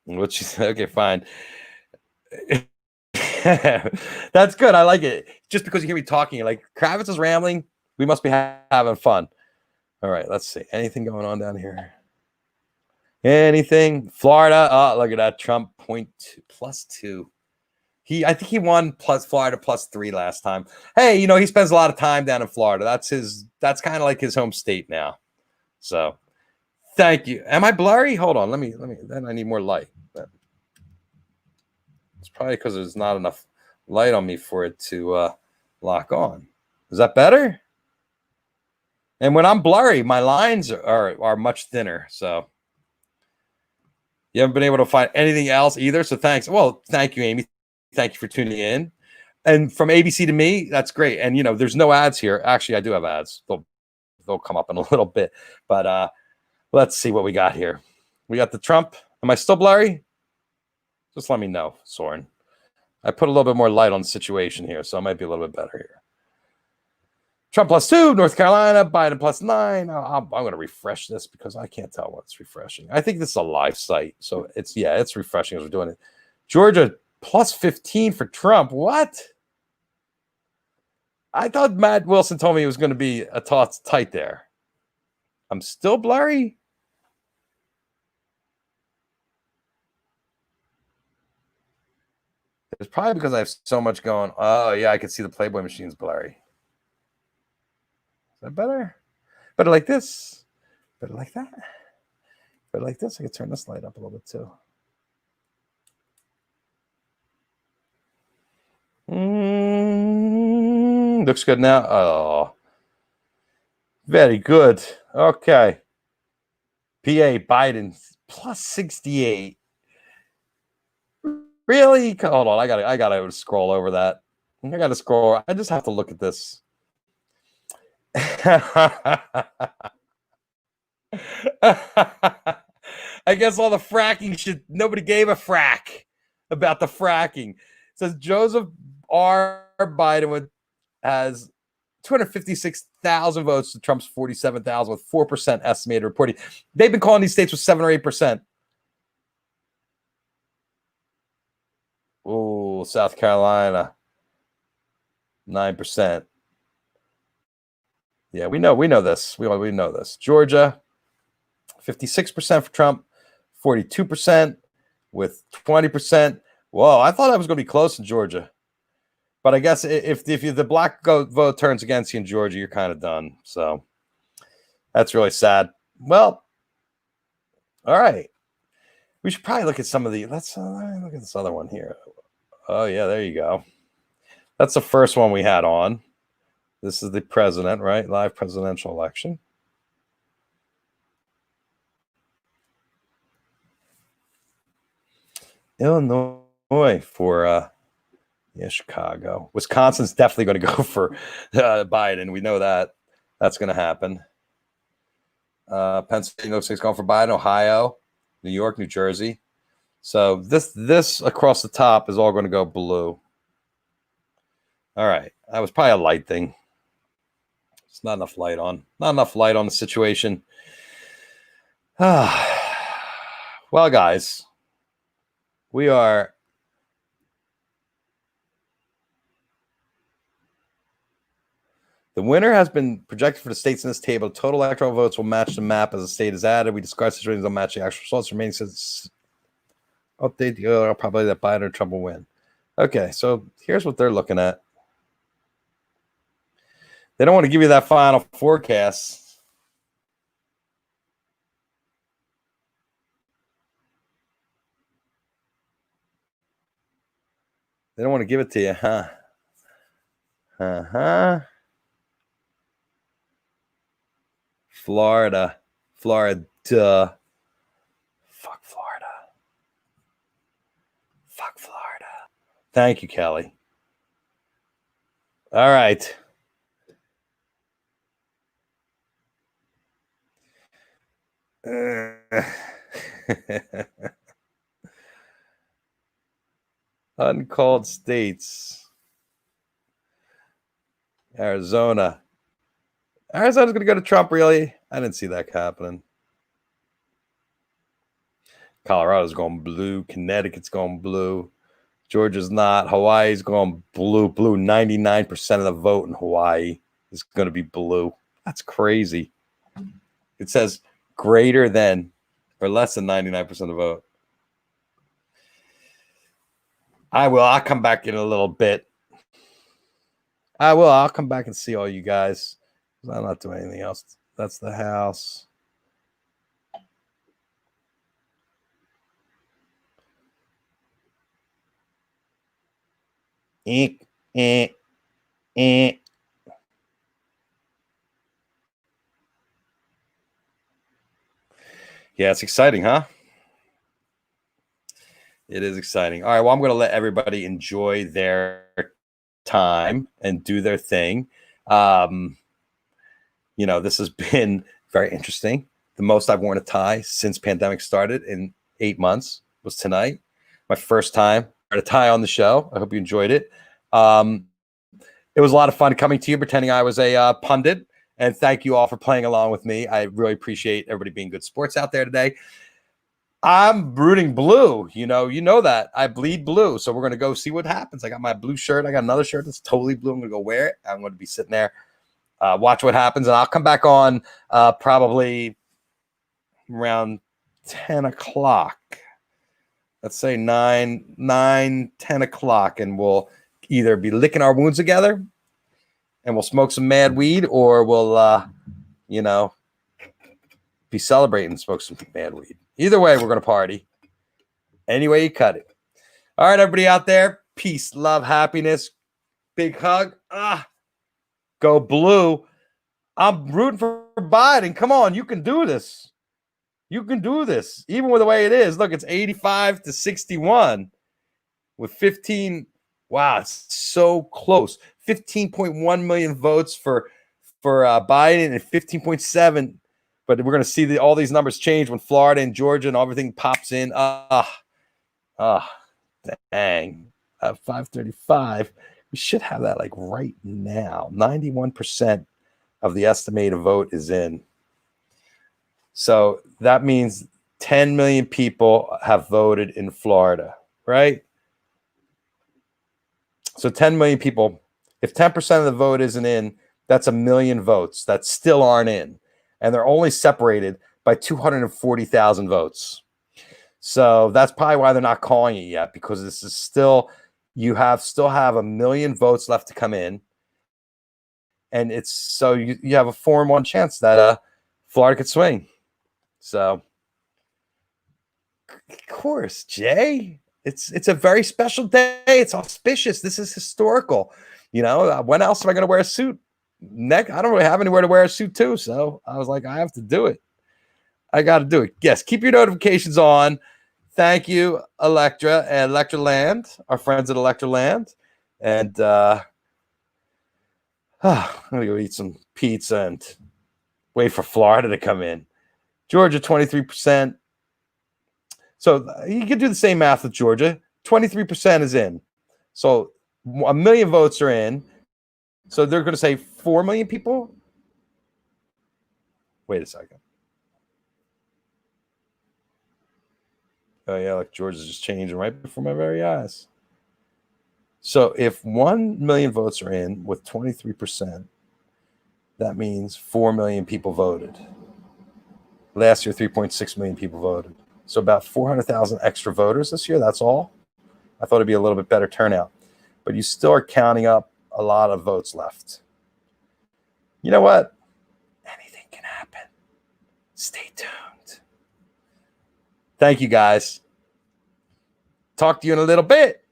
What she said? Okay, fine. That's good. I like it. Just because you hear me talking, you're like, Kravitz is rambling. We must be having fun. All right, let's see. Anything going on down here? Anything? Florida. Oh, look at that. Trump +2. I think he won Florida +3 last time. Hey, you know, he spends a lot of time down in Florida. That's kind of like his home state now. So thank you. Am I blurry? Hold on. Let me then I need more light. It's probably because there's not enough light on me for it to lock on. Is that better? And when I'm blurry, my lines are much thinner. So you haven't been able to find anything else either. So thanks. Well, thank you, Amy. Thank you for tuning in. And from ABC to me, that's great. And you know, there's no ads here. Actually, I do have ads. They'll come up in a little bit. But let's see what we got here. We got the Trump. Am I still blurry? Just let me know, Soren. I put a little bit more light on the situation here, so it might be a little bit better here. Trump +2, North Carolina, Biden +9. I'm going to refresh this because I can't tell what's refreshing. I think this is a live site, so it's refreshing as we're doing it. Georgia +15 for Trump. What? I thought Matt Wilson told me it was going to be a tight there. I'm still blurry. It's probably because I have so much going. Oh yeah, I can see the Playboy machine's blurry. that better? Better like this? Better like that? Better like this? I can turn this light up a little bit too. Looks good now. Oh, very good. Okay. PA Biden plus 68. Really? Hold on. I gotta scroll over that. I gotta scroll. I just have to look at this. I guess all the fracking shit. Nobody gave a frack about the fracking. It says Joseph R. Biden has 256,000 votes to Trump's 47,000 with 4% estimated reporting. They've been calling these states with 7 or 8%. Oh, South Carolina, 9%. Yeah, we know this. We know this. Georgia, 56% for Trump, 42% with 20%. Whoa, I thought I was going to be close in Georgia. But I guess if the black vote turns against you in Georgia, you're kind of done. So that's really sad. Well, all right. We should probably look at some of the. Let's look at this other one here. Oh, yeah, there you go. That's the first one we had on. This is the president, right? Live presidential election. Illinois for Chicago. Wisconsin's definitely going to go for Biden. We know that. That's going to happen. Pennsylvania looks like it's going for Biden. Ohio, New York, New Jersey. So this across the top is all going to go blue. All right. That was probably a light thing. It's not enough light on. Not enough light on the situation. Well, guys, we are the winner has been projected for the states in this table. Total electoral votes will match the map as the state is added. We discard situations that don't match the actual results. Remaining says update the probability that Biden or Trump will win. Okay, so here's what they're looking at. They don't want to give you that final forecast. They don't want to give it to you, huh? Florida. Fuck Florida. Fuck Florida. Thank you, Kelly. All right. Uncalled states. Arizona's going to go to Trump, really? I didn't see that happening. Colorado's going blue. Connecticut's going blue. Georgia's not. Hawaii's going blue. 99% of the vote in Hawaii is going to be blue. That's crazy. It says greater than or less than 99% of the vote. I'll come back in a little bit. I'll come back and see all you guys. I'm not doing anything else. That's the House. Yeah, it's exciting, huh? It is exciting. All right, well, I'm going to let everybody enjoy their time and do their thing. This has been very interesting. The most I've worn a tie since pandemic started in 8 months was tonight. My first time wearing a tie on the show. I hope you enjoyed it. It was a lot of fun coming to you, pretending I was a pundit. And thank you all for playing along with me. I really appreciate everybody being good sports out there today. I'm rooting blue. You know that. I bleed blue. So we're going to go see what happens. I got my blue shirt. I got another shirt that's totally blue. I'm going to go wear it. I'm going to be sitting there, watch what happens. And I'll come back on probably around 10 o'clock. Let's say 10 o'clock. And we'll either be licking our wounds together and we'll smoke some mad weed, or we'll, be celebrating and smoke some mad weed. Either way, we're going to party. Any way you cut it. All right, everybody out there. Peace, love, happiness. Big hug. Go blue. I'm rooting for Biden. Come on, you can do this. You can do this. Even with the way it is. Look, it's 85 to 61 with 15. Wow, it's so close. 15.1 million votes for Biden and 15.7. But we're going to see all these numbers change when Florida and Georgia and everything pops in. Dang. 535. We should have that like right now. 91% of the estimated vote is in. So that means 10 million people have voted in Florida, right? So 10 million people. If 10% of the vote isn't in, that's 1 million votes that still aren't in. And they're only separated by 240,000 votes. So that's probably why they're not calling it yet, because this is still, you still have 1 million votes left to come in. And it's so you have a 4-1 chance that Florida could swing. So, of course, Jay, it's a very special day. It's auspicious. This is historical. When else am I going to wear a suit? I don't really have anywhere to wear a suit too. So I was like, I have to do it. I got to do it. Yes, keep your notifications on. Thank you, Electra and Electraland, our friends at Electraland. And I'm going to go eat some pizza and wait for Florida to come in. Georgia, 23%. So you can do the same math with Georgia. 23% is in. So 1 million votes are in. So they're going to say 4 million people? Wait a second. Oh, yeah, like Georgia's just changing right before my very eyes. So if 1 million votes are in with 23%, that means 4 million people voted. Last year, 3.6 million people voted. So about 400,000 extra voters this year. That's all. I thought it'd be a little bit better turnout. But you still are counting up a lot of votes left. You know what? Anything can happen. Stay tuned. Thank you, guys. Talk to you in a little bit.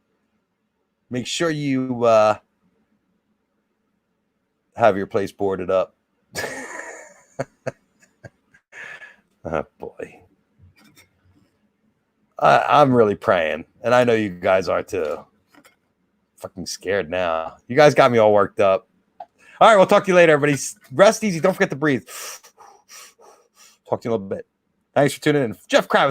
Make sure you have your place boarded up. Oh, boy. I'm really praying, and I know you guys are too. Fucking scared now. You guys got me all worked up. All right, we'll talk to you later, everybody. Rest easy. Don't forget to breathe. Talk to you in a little bit. Thanks for tuning in. Jeff Kravitz.